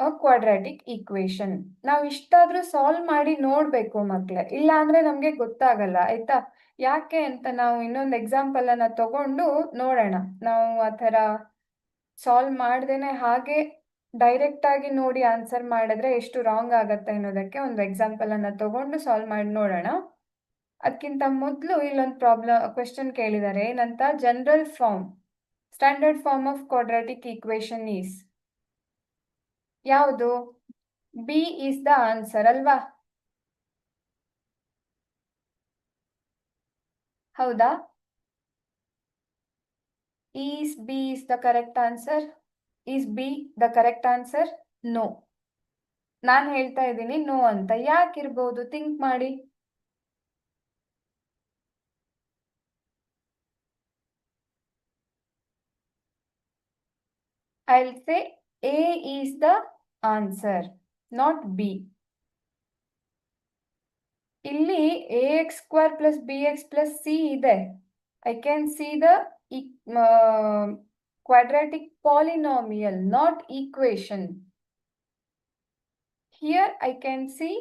a quadratic equation. ನಾವು ಇಷ್ಟಾದ್ರೂ ಸಾಲ್ವ್ ಮಾಡಿ ನೋಡ್ಬೇಕು ಮಕ್ಳೇ, ಇಲ್ಲ ಅಂದ್ರೆ ನಮ್ಗೆ ಗೊತ್ತಾಗಲ್ಲ. ಆಯ್ತಾ? ಯಾಕೆ ಅಂತ ನಾವು ಇನ್ನೊಂದು ಎಕ್ಸಾಂಪಲ್ ಅನ್ನ ತಗೊಂಡು ನೋಡೋಣ. ನಾವು ಆ ಥರ ಸಾಲ್ವ್ ಮಾಡ್ದೇನೆ ಹಾಗೆ ಡೈರೆಕ್ಟ್ ಆಗಿ ನೋಡಿ ಆನ್ಸರ್ ಮಾಡಿದ್ರೆ ಎಷ್ಟು ರಾಂಗ್ ಆಗತ್ತೆ ಅನ್ನೋದಕ್ಕೆ ಒಂದು ಎಕ್ಸಾಂಪಲ್ ಅನ್ನ ತಗೊಂಡು ಸಾಲ್ವ್ ಮಾಡಿ ನೋಡೋಣ. ಅದಕ್ಕಿಂತ ಮೊದಲು ಇಲ್ಲೊಂದು ಕ್ವೆಶ್ಚನ್ ಕೇಳಿದ್ದಾರೆ. ಏನಂತ? General form, standard form of quadratic equation is ಯಾವುದು? ಬಿ ಈಸ್ ದ ಆನ್ಸರ್ ಅಲ್ವಾ? ಹೌದಾ? Is B is the correct answer? Is B the correct answer? No. ನಾನು ಹೇಳ್ತಾ ಇದ್ದೀನಿ ನೋ ಅಂತ. ಯಾಕಿರ್ಬೋದು? ಥಿಂಕ್ ಮಾಡಿ. I'll say A is the answer, not B. ಇಲ್ಲಿ ax square plus bx plus c ಇದೆ. I can see the quadratic polynomial, not equation. Here I can see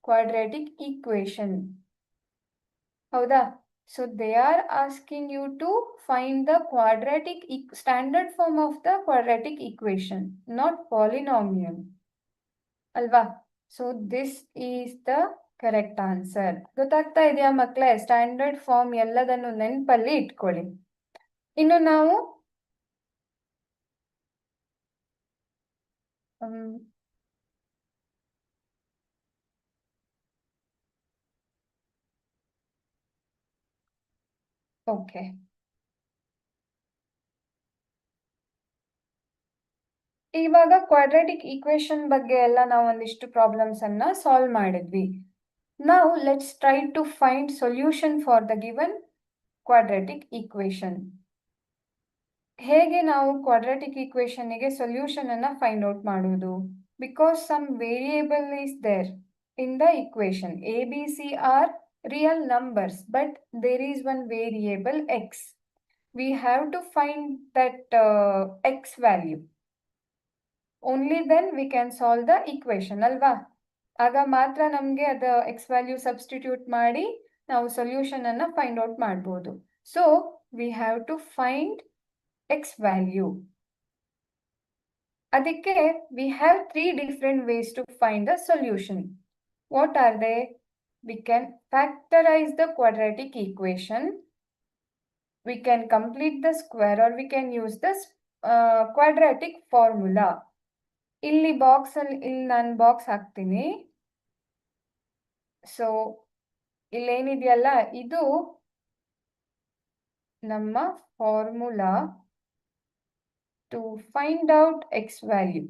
quadratic equation. ಹೌದಾ? So they are asking you to find the quadratic standard form of the quadratic equation, not polynomial. ಅಲ್ವಾ? So this is the correct answer. ಗೊತ್ತಾಗ್ತಾ ಇದೆಯಾ ಮಕ್ಕಳೇ? Standard form ಎಲ್ಲದನ್ನು ನೆನಪಲ್ಲಿ ಇಟ್ಕೊಳ್ಳಿ. ಇನ್ನು ನಾವು ಓಕೆ, ಇವಾಗ ಕ್ವಾಡ್ರಾಟಿಕ್ ಈಕ್ವೇಶನ್ ಬಗ್ಗೆ ಎಲ್ಲ ನಾವು ಒಂದಿಷ್ಟು ಪ್ರಾಬ್ಲಮ್ಸ್ ಅನ್ನ ಸಾಲ್ವ್ ಮಾಡಿದ್ವಿ. Now let's try to find solution for the given quadratic equation. ಹೇಗೆ ನಾವು ಕ್ವಾಡ್ರಾಟಿಕ್ ಈಕ್ವೇಶನ್ ಗೆ ಸೊಲ್ಯೂಷನ್ ಅನ್ನ ಫೈಂಡ್ ಔಟ್ ಮಾಡುವುದು? Because some variable is there in the equation. A, B, C are real numbers, but there is one variable x. We have to find that x value. Only then we can solve the equation, ಅಲ್ವಾ? ಆಗ ಮಾತ್ರ ನಮಗೆ ಅದು X value substitute ಮಾಡಿ ನಾವು solution ಅನ್ನ find out ಮಾಡ್ಬೋದು. So we have to find x value. ಅದಕ್ಕೆ we have 3 different ways to find the solution. What are they? We can factorize the quadratic equation. We can complete the square, or we can use this quadratic formula. ಇಲ್ಲಿ box ಅಲ್ಲಿ ನಾನು box ಹಾಕ್ತೀನಿ. So ಇಲ್ಲೇನಿದೆಯಲ್ಲ, ಇದು ನಮ್ಮ formula to find out x value.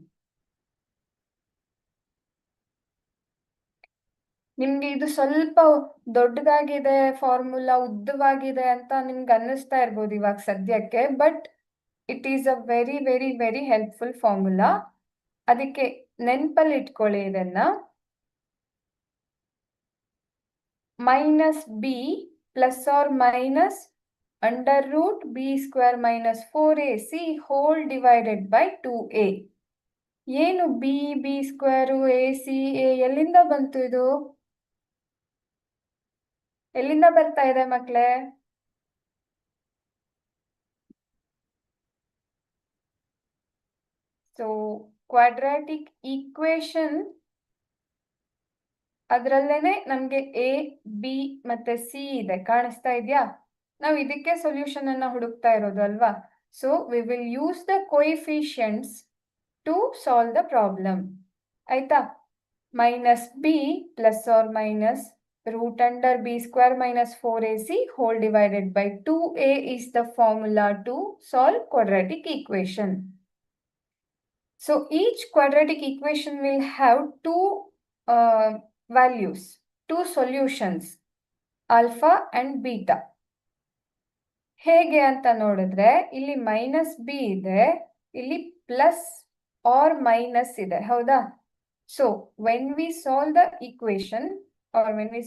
ನಿಮ್ಗೆ ಇದು ಸ್ವಲ್ಪ ದೊಡ್ಡದಾಗಿದೆ, ಫಾರ್ಮುಲಾ ಉದ್ದವಾಗಿದೆ ಅಂತ ನಿಮ್ಗೆ ಅನ್ನಿಸ್ತಾ ಇರ್ಬೋದು ಇವಾಗ ಸದ್ಯಕ್ಕೆ, but it is a very very very helpful formula. ಅದಕ್ಕೆ ನೆನಪಲ್ಲಿ ಇಟ್ಕೊಳ್ಳಿ ಇದನ್ನ. minus b plus or minus under root b square minus 4ac whole divided by 2a. ಏನು b ಸ್ಕ್ವೇರು ac a ಎಲ್ಲಿಂದ ಬಂತು ಇದು? ಎಲ್ಲಿಂದ ಬರ್ತಾ ಇದೆ ಮಕ್ಕಳೇ? ಸೊ ಕ್ವಾಡ್ರಾಟಿಕ್ ಈಕ್ವೇಶನ್ ಅದರಲ್ಲೇನೆ ನಮ್ಗೆ ಎ ಬಿ ಮತ್ತೆ ಸಿ ಇದೆ, ಕಾಣಿಸ್ತಾ ಇದೆಯಾ? ನಾವು ಇದಕ್ಕೆ ಸೊಲ್ಯೂಷನ್ ಅನ್ನ ಹುಡುಕ್ತಾ ಇರೋದು ಅಲ್ವಾ? So we will use the coefficients to solve the problem. ಆಯ್ತಾ? minus b plus or minus root under b square minus 4ac whole divided by 2a is the formula to solve quadratic equation. So each quadratic equation will have two values, two solutions, alpha and beta. ಹೇಗೆ ಅಂತ ನೋಡಿದ್ರೆ ಇಲ್ಲಿ minus B ಇದೆ, ಇಲ್ಲಿ plus or minus ಇದೆ, ಹೌದಾ? So when we solve the equation or when we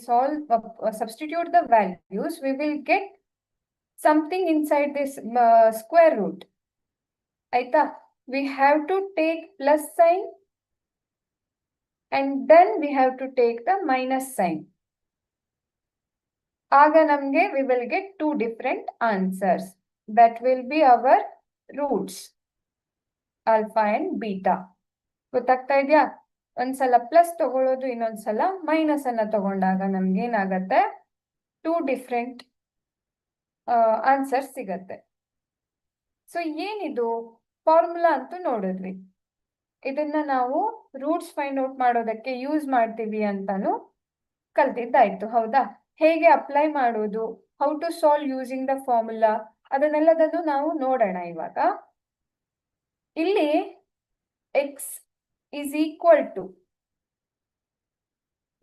substitute the values, we will get something inside this square root. Aita, we have to take plus sign and then we have to take the minus sign. Aga namge we will get two different answers. That will be our roots, alpha and beta. ಗೊತ್ತಾಗ್ತಾ ಇದೆಯಾ? ಒಂದ್ಸಲ plus ತಗೊಳ್ಳೋದು, ಇನ್ನೊಂದ್ಸಲ minus ಅನ್ನ ತಗೊಂಡಾಗ ನಮ್ಗೆ ಏನಾಗತ್ತೆ, two different answer ಸಿಗತ್ತೆ. ಸೊ ಏನಿದು ಫಾರ್ಮುಲಾ ಅಂತೂ ನೋಡಿದ್ವಿ, ಇದನ್ನ ನಾವು ರೂಟ್ಸ್ ಫೈಂಡ್ ಔಟ್ ಮಾಡೋದಕ್ಕೆ ಯೂಸ್ ಮಾಡ್ತೀವಿ ಅಂತಾನು ಕಲ್ತಿದ್ದಾಯ್ತು, ಹೌದಾ? ಹೇಗೆ ಅಪ್ಲೈ ಮಾಡೋದು, how to solve using the formula, ಅದನ್ನೆಲ್ಲದನ್ನು ನಾವು ನೋಡೋಣ ಇವಾಗ. ಇಲ್ಲಿ x is equal to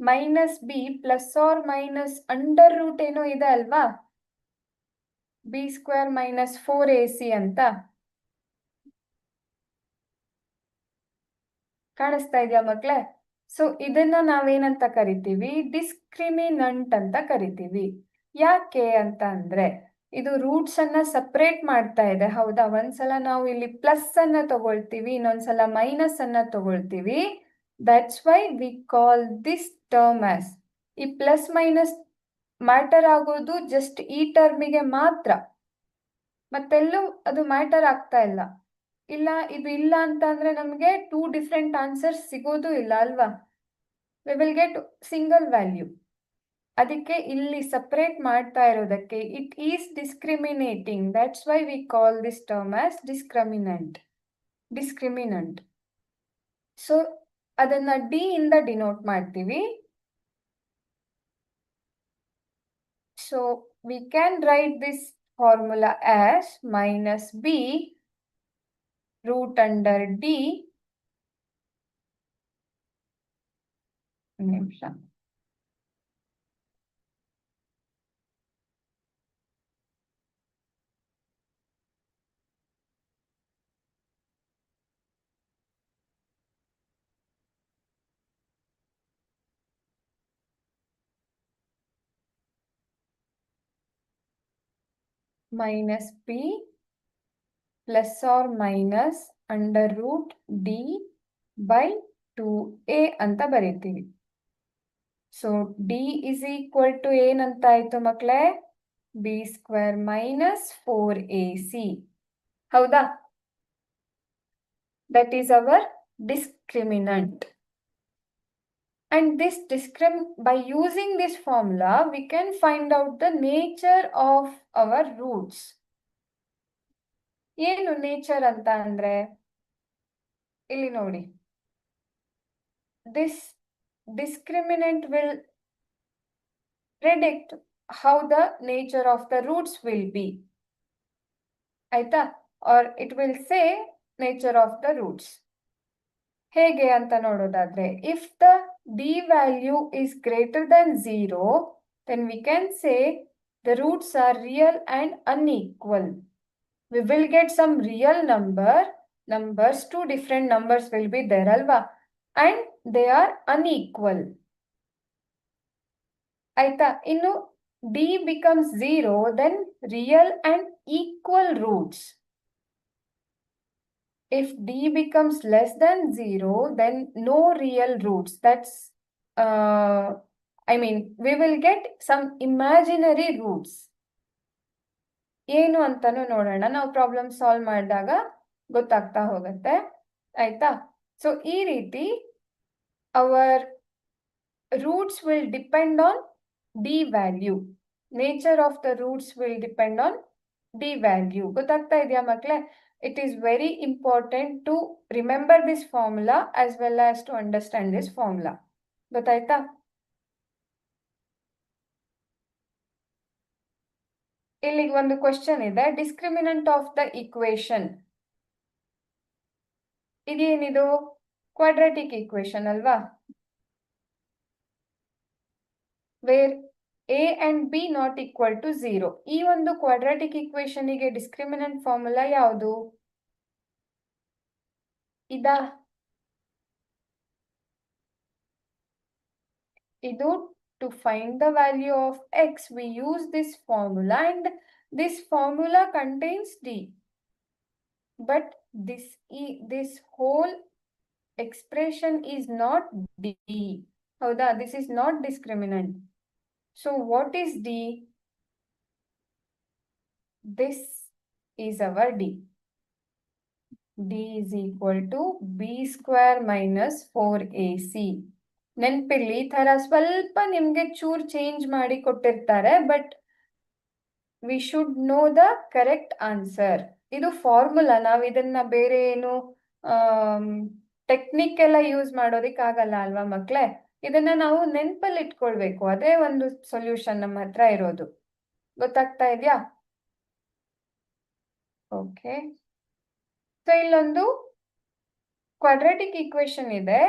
minus b plus or minus under root ಏನೋ ಇದೆ ಅಲ್ವಾ, b square minus 4ac ಅಂತ ಕಾಣಿಸ್ತಾ ಇದೆಯಾ ಮಕ್ಳೇ? ಸೊ ಇದನ್ನ ನಾವೇನಂತ ಕರಿತೀವಿ, ಡಿಸ್ಕ್ರಿಮಿನಂಟ್ ಅಂತ ಕರಿತೀವಿ. ಯಾಕೆ ಅಂತ ಅಂದ್ರೆ ಇದು ರೂಟ್ಸ್ ಅನ್ನ ಸಪರೇಟ್ ಮಾಡ್ತಾ ಇದೆ, ಹೌದಾ? ಒಂದ್ಸಲ ನಾವು ಇಲ್ಲಿ ಪ್ಲಸ್ ಅನ್ನ ತಗೊಳ್ತೀವಿ, ಇನ್ನೊಂದ್ಸಲ ಮೈನಸ್ ಅನ್ನ ತಗೊಳ್ತೀವಿ. That's why we call this term as. ಈ ಪ್ಲಸ್ ಮೈನಸ್ ಮ್ಯಾಟರ್ ಆಗೋದು ಜಸ್ಟ್ ಈ ಟರ್ಮಿಗೆ ಮಾತ್ರ, ಮತ್ತೆಲ್ಲೂ ಅದು ಮ್ಯಾಟರ್ ಆಗ್ತಾ ಇಲ್ಲ. ಇಲ್ಲ ಇದು ಇಲ್ಲ ಅಂತ ಅಂದ್ರೆ ನಮ್ಗೆ ಟೂ ಡಿಫ್ರೆಂಟ್ ಆನ್ಸರ್ಸ್ ಸಿಗೋದು ಇಲ್ಲ ಅಲ್ವಾ? We will get single value. ಅದಕ್ಕೆ ಇಲ್ಲಿ ಸಪರೇಟ್ ಮಾಡ್ತಾ ಇರೋದಕ್ಕೆ it is discriminating. That's why we call this term as discriminant. So ಅದನ್ನ ಡಿ ಇಂದ ಡಿನೋಟ್ ಮಾಡ್ತೀವಿ. So we can write this formula as minus b root under d, ನಿಮಿಷ, minus b plus or minus under root d by 2a ಅಂತ ಬರೀತೀವಿ. So d is equal to ಏನಂತ ಆಯ್ತು ಮಕ್ಕಳೇ? b square minus 4ac, ಹೌದಾ? That is our discriminant. And this by using this formula, we can find out the nature of our roots. ಏನು nature ಅಂತ ಅಂದ್ರೆ ಇಲ್ಲಿ ನೋಡಿ, this discriminant will predict how the nature of the roots will be. ಆಯ್ತಾ? or it will say nature of the roots. ಹೇಗೆ ಅಂತ ನೋಡೋದಾದ್ರೆ, if the d value is greater than 0, then we can say the roots are real and unequal. We will get some real numbers, two different numbers will be there, alva, and they are unequal. ಆಯ್ತಾ? ಇನ್ನು d becomes 0, then real and equal roots. If d becomes less than 0, then no real roots. That's, I mean, we will get some imaginary roots. ಏನು ಅಂತಾನು ನೋಡೋಣ, ನಾವು problem solve ಮಾಡಿದಾಗ ಗೊತ್ತಾಗ್ತಾ ಹೋಗುತ್ತೆ. ಆಯ್ತಾ? ಸೊ ಈ ರೀತಿ hour roots will depend on d value. Nature of the roots will depend on d value. ಗೊತ್ತಾಗ್ತಾ ಇದೆಯಾ ಮಕ್ಕಳೇ? It is very important to remember this formula as well as to understand this formula. ಗೊತ್ತಾಯ್ತಾ? ಇಲ್ಲಿ ಒಂದು question ಇದೆ, discriminant of the equation. ಇದೇನಿದು? Quadratic equation ಅಲ್ವಾ? where a and b not equal to 0. ಈ ಒಂದು ಕ್ವಾಡ್ರಾಟಿಕ್ ಇಕ್ವೇಶನ್ ಗೆ discriminant formula ಯಾವುದು? ಇದು to find the value of x, we use this formula, and this formula contains d. But this whole expression is not d. ಹೌದಾ? This is not discriminant. So what is d? This is our d. d is equal to b square minus 4ac. ನೆನ್ಪಿರ್ಲಿ, ಈ ತರ ಸ್ವಲ್ಪ ನಿಮ್ಗೆ ಚೂರ್ change ಮಾಡಿ ಕೊಟ್ಟಿರ್ತಾರೆ, but we should know the correct answer. ಇದು formula, ನಾವು ಇದನ್ನ ಬೇರೆ ಏನು ಟೆಕ್ನಿಕ್ ಎಲ್ಲ ಯೂಸ್ ಮಾಡೋದಿಕ್ಕಾಗಲ್ಲ ಅಲ್ವಾ ಮಕ್ಳೇ? ಇದನ್ನ ನಾವು ನೆನ್ಪಲ್ಲಿ ಇಟ್ಕೊಳ್ಬೇಕು. ಅದೇ ಒಂದು ಸೊಲ್ಯೂಷನ್ ನಮ್ಮ ಹತ್ರ ಇರೋದು. ಗೊತ್ತಾಗ್ತಾ ಇದೆಯಾ? ಓಕೆ. ಸೊ ಇಲ್ಲೊಂದು ಕ್ವಾಡ್ರಾಟಿಕ್ ಈಕ್ವೇಶನ್ ಇದೆ,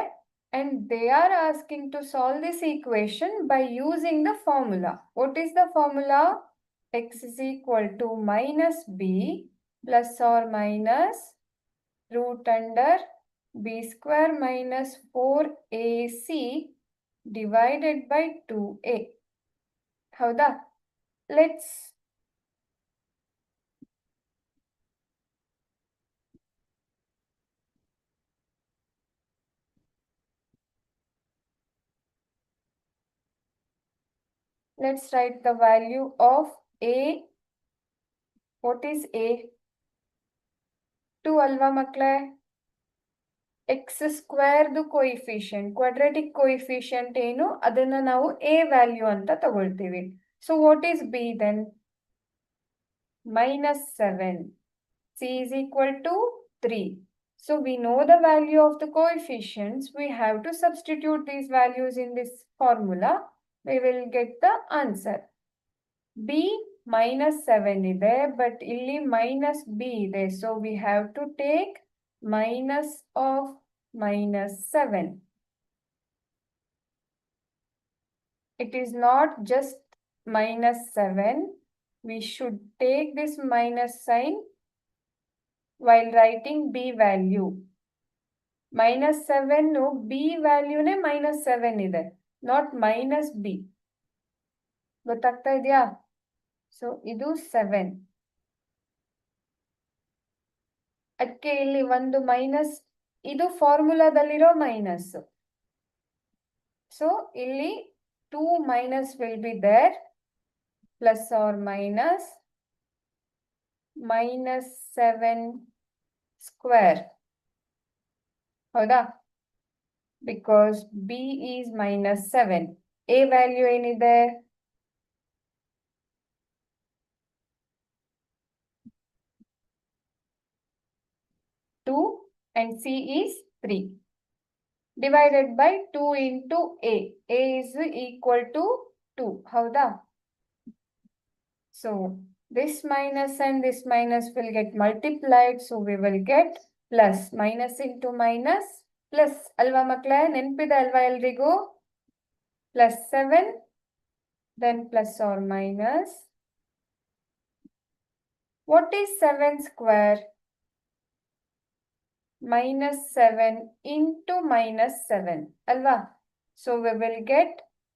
and they are asking to solve this equation by using the formula. What is the formula? X is equal to minus b plus or minus root under b square minus 4ac divided by 2a. ಹೌದಾ? Let's write the value of a. What is a? 2 ಅಲ್ವಾ ಮಕ್ಕಳೇ? X ಸ್ಕ್ವೇರ್ದು coefficient, quadratic coefficient ಏನು, ಅದನ್ನ ನಾವು a value ಅಂತ ತಗೊಳ್ತೀವಿ. So what is b then? -7. c is equal to 3. So we know the value of the coefficients. We have to substitute these values in this formula. We will get the answer. b -7 ಇದೆ, but ಇಲ್ಲಿ minus b ಇದೆ. So we have to take minus of -7. It is not just -7. We should take this minus sign while writing b value. -7 b value ನೇ -7 ಇದೆ, not minus b. ಗೊತ್ತಾಗ್ತಾ ಇದೆಯಾ? So ಇದು 7. ಅದಕ್ಕೆ ಇಲ್ಲಿ ಒಂದು ಮೈನಸ್, ಇದು ಫಾರ್ಮುಲಾದಲ್ಲಿರೋ ಮೈನಸ್. ಸೊ ಇಲ್ಲಿ 2 minus will be there, plus or minus -7 square. ಹೌದಾ? Because b is -7. a value ಏನಿದೆ? 2 and c is 3. Divided by 2 into a. a is equal to 2. ಹೌದಾ? So this minus and this minus will get multiplied. So we will get plus. Minus into minus plus. ಅಲ್ವಾ ಮಕ್ಕಳೇ? ನೆನಪಿದೆ ಅಲ್ವಾ ಎಲ್ರಿಗೂ? +7. Then plus or minus. What is 7 square? -7 into -7. ಅಲ್ವಾ? So we will get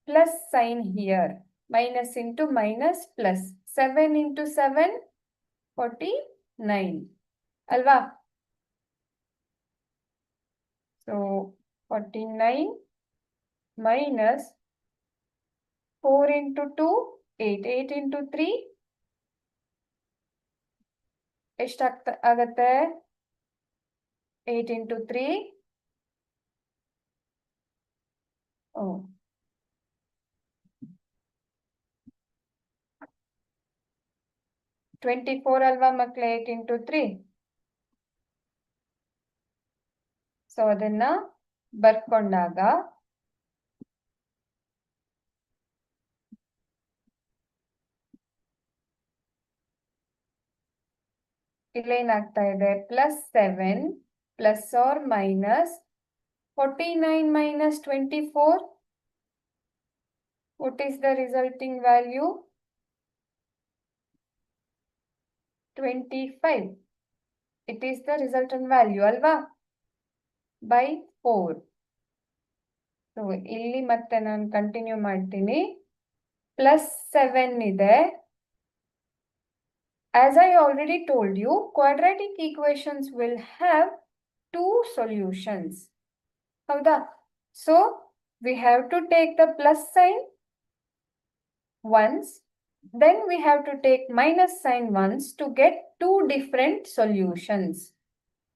plus sign here. Minus into minus plus. 7 into 7, 49. Alva? So 49 minus 4 into 2, 8. 8 into 3, ಎಷ್ಟಾಗತ್ತೆ? 8 into 3. Oh. 24 ಅಲ್ವಾ ಮಕ್ಕಳೇ 8 into 3. So ಅದನ್ನ ಬರ್ಕೊಂಡಾಗ ಇಲ್ಲೇನಾಗ್ತಾ ಇದೆ? +7 plus or minus 49 minus 24. What is the resulting value? 25. It is the resultant value ಅಲ್ವಾ? by 4. So ಇಲ್ಲಿ ಮತ್ತೆ ನಾನು continue ಮಾಡ್ತೀನಿ. +7 ಇದೆ. As I already told you, quadratic equations will have two solutions. ಹೌದಾ? So we have to take the plus sign once, then we have to take minus sign once to get two different solutions.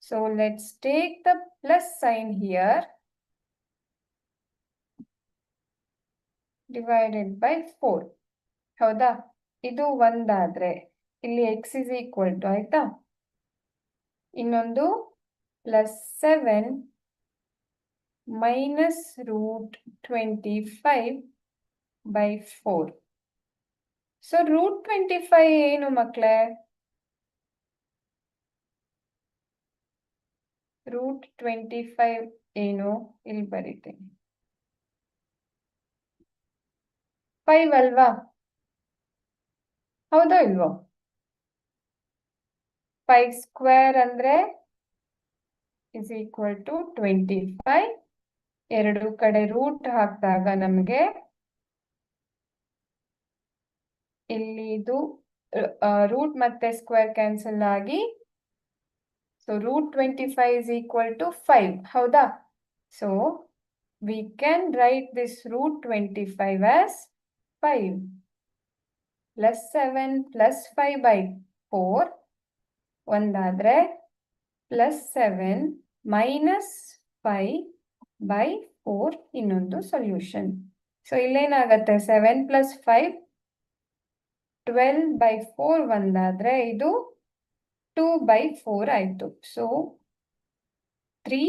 So let's take the plus sign here, divided by 4. ಹೌದಾ? ಇದು ಒಂದಾದ್ರೆ ಇಲ್ಲಿ x is equal to ಆಯ್ತಾ? ಇನ್ನೊಂದು +7 minus √25 by 4. So √25 ಏನು ಮಕ್ಕಳೇ? √25 ಏನು? ಇಲ್ಲಿ ಬರೀತೀನಿ. 5 ಅಲ್ವಾ? ಹೌದಾ ಇಲ್ವೋ? 5 ಸ್ಕ್ವೇರ್ ಅಂದ್ರೆ is equal to 25. ಎರಡು ಕಡೆ ರೂಟ್ ಹಾಕಿದಾಗ ನಮಗೆ ಇಲ್ಲಿ ಇದು ರೂಟ್ ಮತ್ತೆ ಸ್ಕ್ವೇರ್ ಕ್ಯಾನ್ಸಲ್ ಆಗಿ ಸೊ √25 is equal to 5. ಹೌದಾ? So we can write this √25 as 5 +7 +5 by 4 ಒಂದಾದ್ರೆ +7 minus 5 by 4 ಇನ್ನೊಂದು ಸೊಲ್ಯೂಷನ್. ಸೊ ಇಲ್ಲೇನಾಗತ್ತೆ? 7 plus 5 12 by 4 ಒಂದಾದ್ರೆ ಇದು 2 by 4 ಆಯ್ತು. So 3,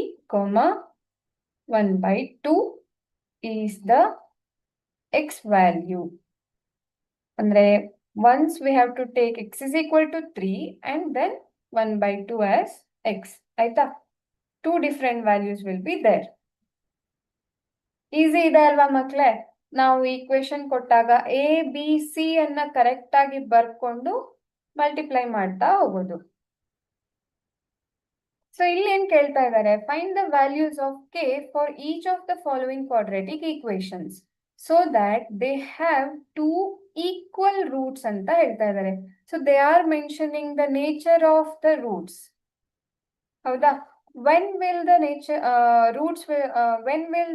1 by 2 is the x value. ಅಂದ್ರೆ once we have to take x is equal to 3 and then 1 by 2 as x. ಆಯ್ತಾ? Two different values will be there. Easy ಇದೆ ಅಲ್ವಾ ಮಕ್ಕಳೇ? ನಾವು equation ಕೊಟ್ಟಾಗ A B C ಅನ್ನ correct ಆಗಿ ಬರ್ಕೊಂಡು ಮಲ್ಟಿಪ್ಲೈ ಮಾಡ್ತಾ ಹೋಗೋದು. ಸೊ ಇಲ್ಲಿ ಏನ್ ಕೇಳ್ತಾ ಇದ್ದಾರೆ? Find the values of K for each of the following quadratic equations so that they have two equal roots ಅಂತ ಹೇಳ್ತಾ ಇದ್ದಾರೆ. So they are mentioning the nature of the roots. ಹೌದಾ? when will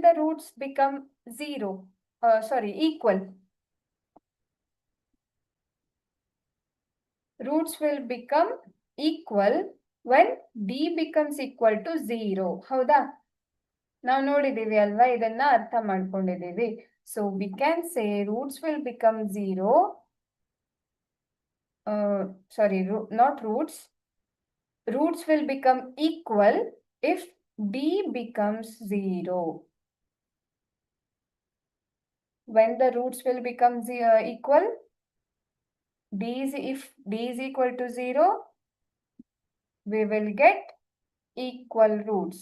the roots become equal? Roots will become equal when d becomes equal to 0. ಹೌದಾ? ನಾವು ನೋಡಿದೀವಿ ಅಲ್ವಾ? ಇದನ್ನ ಅರ್ಥ ಮಾಡ್ಕೊಂಡಿದೀವಿ. So we can say roots will become 0. Not roots. Roots will become equal if d becomes 0. When the roots will become equal? If d is equal to 0, we will get equal roots.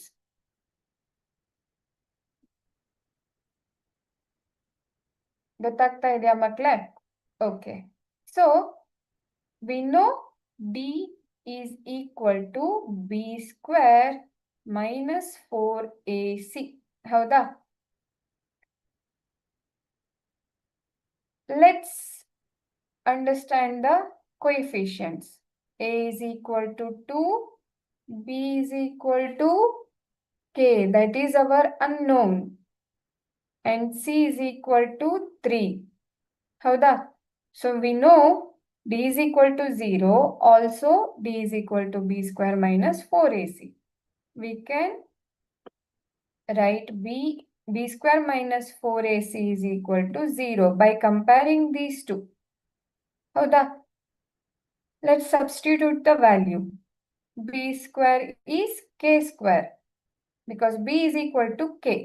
ಗೊತ್ತಾಗ್ತಾ ಇದೆಯಾ ಮಕ್ಕಳೇ? Okay. So we know d is equal to b square minus 4ac. ಹೌದಾ? let's understand the coefficients. A is equal to 2, B is equal to K, that is our unknown, and C is equal to 3. ಹೌದಾ? So we know D is equal to 0. Also, D is equal to B square minus 4AC. We can write B square minus 4AC is equal to 0 by comparing these two. ಹೌದಾ? Let's substitute the value. B square is K square because B is equal to K.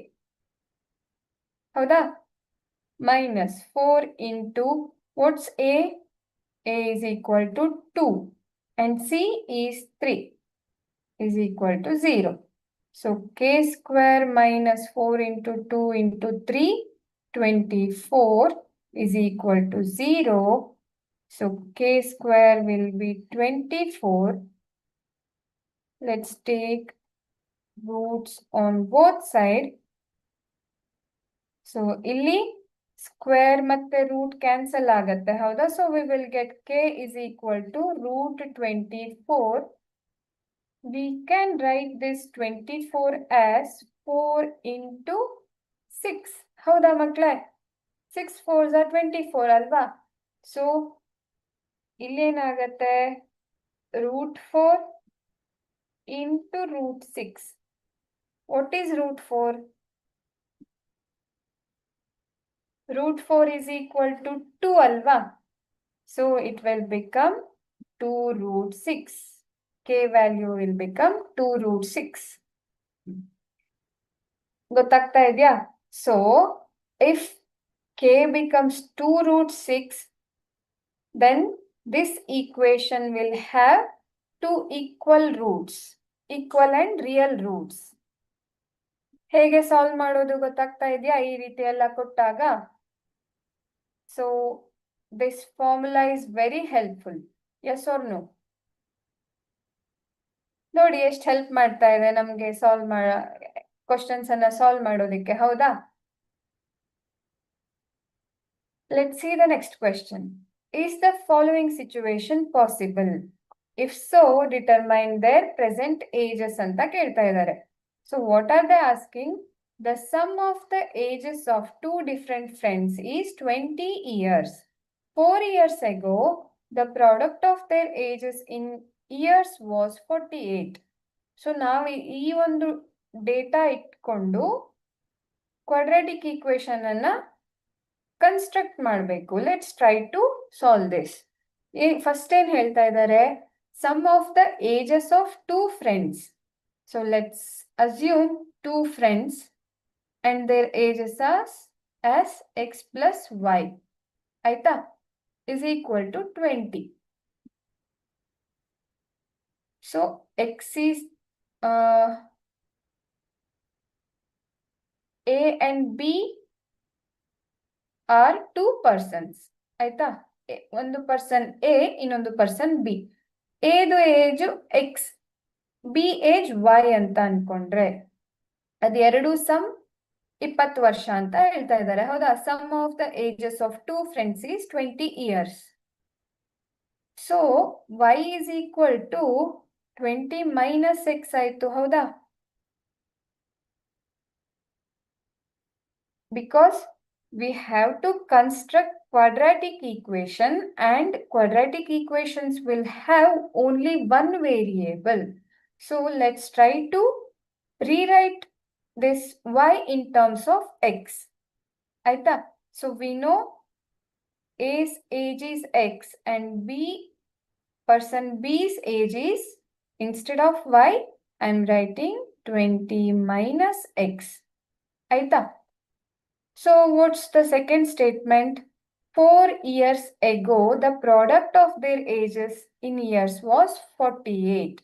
ಹೌದಾ? Minus 4 into, what's A? A is equal to 2 and C is 3 is equal to 0. So K square minus 4 into 2 into 3, 24 is equal to 0. So K square will be 24. Let's take roots on both sides. So ಇಲ್ಲಿ square ಮತ್ತೆ root cancel ಆಗತ್ತೆ, ಹೌದಾ? So we will get K is equal to root 24. We can write this 24 as 4 into 6. ಹೌದಾ ಮಕ್ಕಳೇ? 6 4s are 24 ಅಲ್ವಾ? So ಇಲ್ಲೇನಾಗತ್ತೆ? root 4 into root 6. What is root 4? Root 4 is equal to 2 alva. So it will become 2 root 6. K value will become 2 root 6. ಗೊತ್ತಾಗ್ತಾ ಇದೆಯಾ? So if K becomes 2 root 6, then this equation will have two equal roots, equal and real roots. ಹೇಗೆ solve ಮಾಡೋದು ಗೊತ್ತಾಗ್ತಾ ಇದೆಯಾ ಈ ರೀತಿ ಎಲ್ಲ ಕೊಟ್ಟಾಗ? So this formula is very helpful. Yes or no? ನೋಡಿ ಎಷ್ಟು ಹೆಲ್ಪ್ ಮಾಡ್ತಾ ಇದೆ ನಮಗೆ ಕ್ವಶನ್ಸ್ ಅನ್ನ ಸಾಲ್ವ್ ಮಾಡೋದಕ್ಕೆ, ಹೌದಾ? Let's see the next question. Is the following situation possible? If so, determine their present ages ಅಂತ ಕೇಳ್ತಾ ಇದ್ದಾರೆ. So what are they asking? The sum of the ages of two different friends is 20 years. 4 years ago, the product of their ages in years was 48. So ನಾವು ಈ ಒಂದು data ಇಟ್ಕೊಂಡು quadratic equation ಅನ್ನ construct ಮಾಡಬೇಕು. Let's try to solve this. First ಏನ್ ಹೇಳ್ತಾ ಇದ್ದಾರೆ? Sum of the ages of two friends. So let's assume two friends and their ages as x plus y, ಆಯ್ತಾ? is equal to 20. So x is A and B are two persons, ಆಯ್ತಾ? ಒಂದು person A, ಇನ್ನೊಂದು person B. Aದು age X, B age Y ಅಂತ ಅನ್ಕೊಂಡ್ರೆ ಅದೆರಡು some 20 ವರ್ಷ ಅಂತ ಹೇಳ್ತಾ ಇದ್ದಾರೆ, ಹೌದಾ? Sum of the ages of two friends is 20 years. ಸೊ Y is equal to 20 minus X ಆಯ್ತು, ಹೌದಾ? Because we have to construct quadratic equation and quadratic equations will have only one variable. So let's try to rewrite this Y in terms of X. Aita? So we know A's age is X and person B's age is, instead of Y, I'm writing 20 minus X. Aita? So what's the second statement? 4 years ago, the product of their ages in years was 48.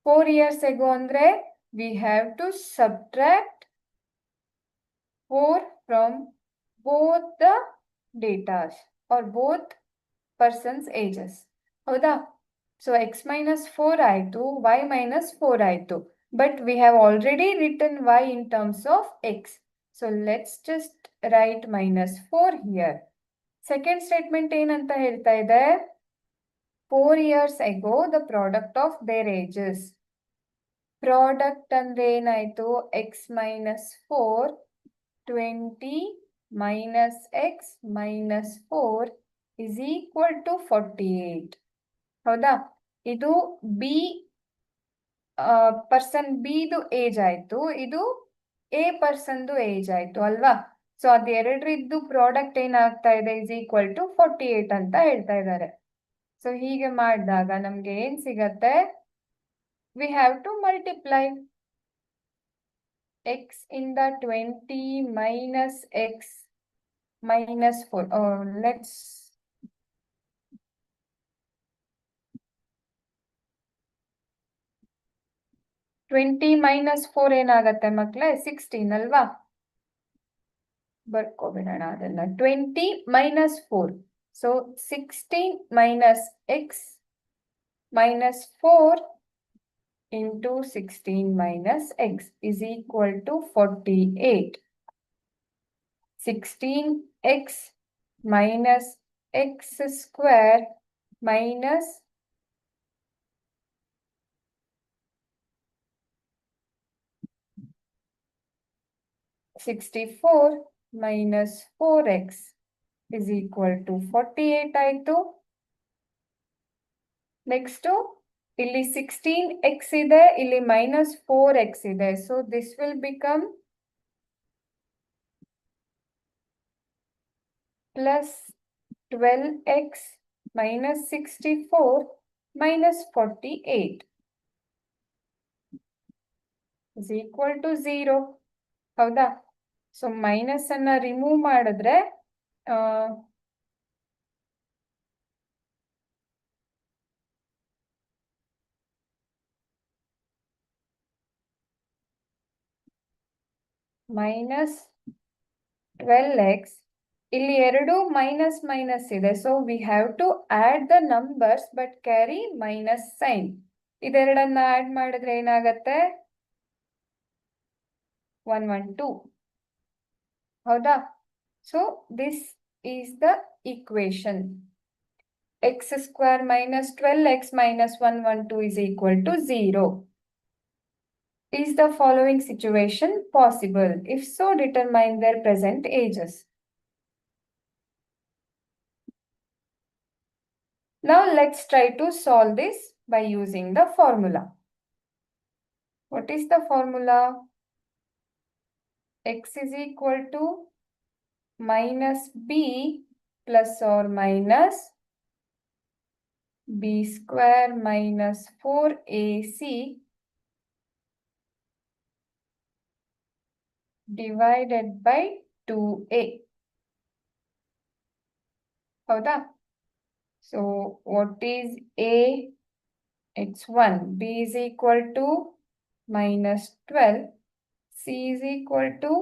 4 years ago andre, we have to subtract 4 from both the datas or both persons' ages. ಹೌದಾ? So x minus 4 ಆಯ್ತು, y minus 4 ಆಯ್ತು. But we have already written y in terms of x. So let's just write minus 4 here. Second statement ಏನಂತ ಹೇಳ್ತಾ ಇದೆ? 4 years ago the product of their ages. Product ಅಂದ್ರೆ ಏನಾಯ್ತು? X minus 4 20 minus x minus 4 is equal to 48. ಹೌದಾ? ಇದು B person ಬಿದು age ಆಯ್ತು, ಇದು A ಪರ್ಸನ್ದು age ಆಯ್ತು ಅಲ್ವಾ? ಸೊ ಅದೆರಡರದ್ದು ಪ್ರಾಡಕ್ಟ್ ಏನಾಗ್ತಾ ಇದೆ? ಇಸ್ ಈಕ್ವಲ್ ಟು 48 ಅಂತ ಹೇಳ್ತಾ ಇದ್ದಾರೆ. ಸೊ ಹೀಗೆ ಮಾಡಿದಾಗ ನಮ್ಗೆ ಏನ್ ಸಿಗತ್ತೆ? We have to multiply x ಇಂದ 20 minus x minus 4. Let's 20 minus 4 ಏನಾಗತ್ತೆ ಮಕ್ಕಳೇ? 16 ಅಲ್ವಾ? ಬರ್ಕೋಬಿಡೋಣ ಅದನ್ನ. 20 minus 4. So 16 minus x minus 4 into 16 minus x is equal to 48. 16x minus x square minus 64 minus 4x is equal to 48 ಆಯ್ತು. Next ಇಲ್ಲಿ 16x ಇದೆ, ಇಲ್ಲಿ minus 4x ಇದೆ. So this will become plus 12x minus 64 minus 48 is equal to 0. ಹೌದಾ? So minus ಅನ್ನ remove ಮಾಡಿದ್ರೆ minus 12x, ಇಲ್ಲಿ ಎರಡು ಮೈನಸ್ ಮೈನಸ್ ಇದೆ. So we have to add the numbers but carry minus sign. ಇದೆರಡನ್ನ add ಮಾಡಿದ್ರೆ ಏನಾಗತ್ತೆ? 112. ಹೌದಾ? So this is the equation. x square minus 12x minus 112 is equal to 0. Is the following situation possible? If so, determine their present ages. Now let's try to solve this by using the formula. What is the formula? X is equal to minus b plus or minus b square minus 4ac divided by 2a. ಹೌದಾ? So what is a? It's 1. B is equal to minus 12. C is equal to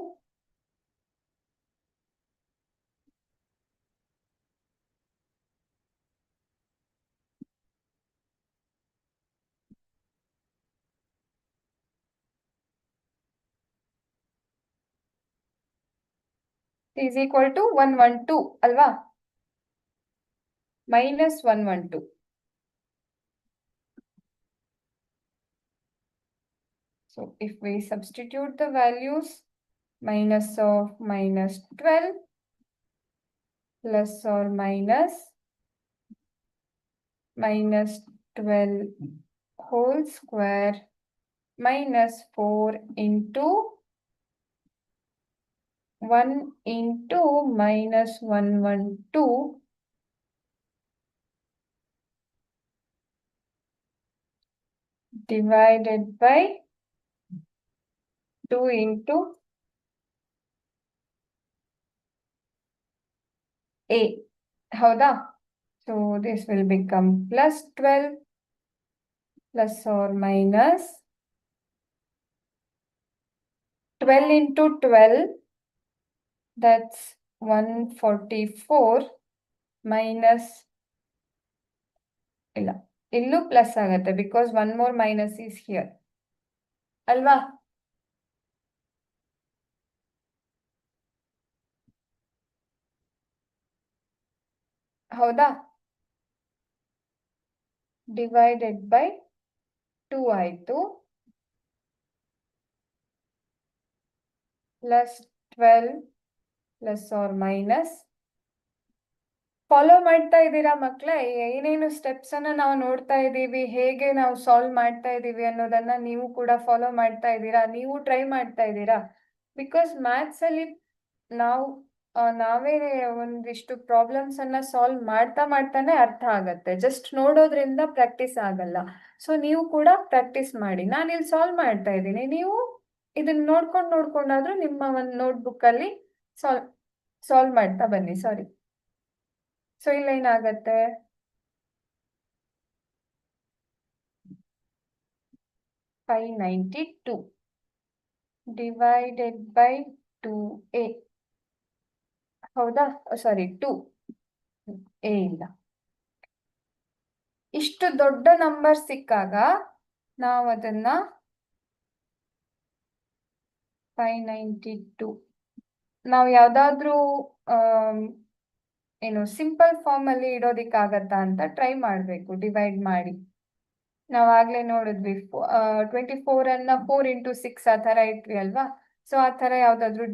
is equal to 112 ಅಲ್ವಾ? minus 112. So if we substitute the values, minus of minus 12 plus or minus 12 whole square minus 4 into 1 into minus 112 divided by 2 into a. ಹೌದಾ? So this will become plus 12 plus or minus 12 into 12, that's 144 minus ಇಲ್ಲ, ಇಲ್ಲೂ plus ಆಗತ್ತೆ because one more minus is here ಅಲ್ವಾ? ಹೌದಾ? Divided by 2 ಆಯ್ತು, plus 12 plus or minus. Follow ಮಾಡ್ತಾ ಇದ್ದೀರಾ ಮಕ್ಕಳೇ? ಏನೇನು ಸ್ಟೆಪ್ಸ್ ಅನ್ನ ನಾವು ನೋಡ್ತಾ ಇದ್ದೀವಿ, ಹೇಗೆ ನಾವು ಸಾಲ್ವ್ ಮಾಡ್ತಾ ಇದ್ದೀವಿ ಅನ್ನೋದನ್ನ ನೀವು ಕೂಡ ಫಾಲೋ ಮಾಡ್ತಾ ಇದ್ದೀರಾ, ನೀವು ಟ್ರೈ ಮಾಡ್ತಾ ಇದ್ದೀರಾ? ಬಿಕಾಸ್ ಮ್ಯಾಥ್ಸ್ ಅಲ್ಲಿ ನಾವು ನಾವೇ ಒಂದಿಷ್ಟು ಪ್ರಾಬ್ಲಮ್ಸ್ ಅನ್ನ ಸಾಲ್ವ್ ಮಾಡ್ತಾ ಮಾಡ್ತಾನೆ ಅರ್ಥ ಆಗತ್ತೆ, ಜಸ್ಟ್ ನೋಡೋದ್ರಿಂದ ಪ್ರಾಕ್ಟೀಸ್ ಆಗಲ್ಲ. ಸೊ ನೀವು ಕೂಡ ಪ್ರಾಕ್ಟೀಸ್ ಮಾಡಿ. ನಾನು ಇಲ್ಲಿ ಸಾಲ್ವ್ ಮಾಡ್ತಾ ಇದ್ದೀನಿ, ನೀವು ಇದನ್ನ ನೋಡ್ಕೊಂಡಾದ್ರೂ ನಿಮ್ಮ ಒಂದು ನೋಟ್ಬುಕ್ ಅಲ್ಲಿ ಸಾಲ್ವ್ ಮಾಡ್ತಾ ಬನ್ನಿ. ಸಾರಿ. ಸೊ ಇಲ್ಲ ಏನಾಗತ್ತೆ, 592 ಡಿವೈಡೆಡ್ ಬೈ 2a. ಹೌದಾ? ಸಾರಿ, 2 a ಇಲ್ಲ. ಇಷ್ಟು ದೊಡ್ಡ ನಂಬರ್ ಸಿಕ್ಕಾಗ ನಾವು ಅದನ್ನ 592 ನಾವು ಯಾವ್ದಾದ್ರೂ ಏನು ಸಿಂಪಲ್ ಫಾರ್ಮ್ ಅಲ್ಲಿ ಇಡೋದಿಕ್ಕಾಗತ್ತಾ ಅಂತ ಟ್ರೈ ಮಾಡ್ಬೇಕು, ಡಿವೈಡ್ ಮಾಡಿ. ನಾವಾಗ್ಲೇ ನೋಡಿದ್ವಿ 24 ಅನ್ನ 4 into 6 ಆ ತರ ಇಟ್ವಿ ಅಲ್ವಾ? ಸೊ ಆ ತರ ಯಾವ್ದಾದ್ರು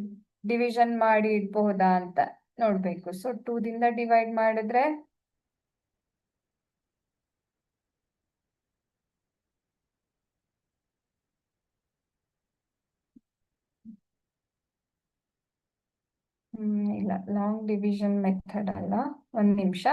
ಡಿವಿಷನ್ ಮಾಡಿ ಇಡ್ಬಹುದಾ ಅಂತ ನೋಡ್ಬೇಕು. ಸೊ 2 ದಿಂದ ಡಿವೈಡ್ ಮಾಡಿದ್ರೆ ಇಲ್ಲ, ಲಾಂಗ್ ಡಿವಿಷನ್ ಮೆಥಡ್ ಅಲ್ಲ. ಒಂದ್ ನಿಮಿಷ.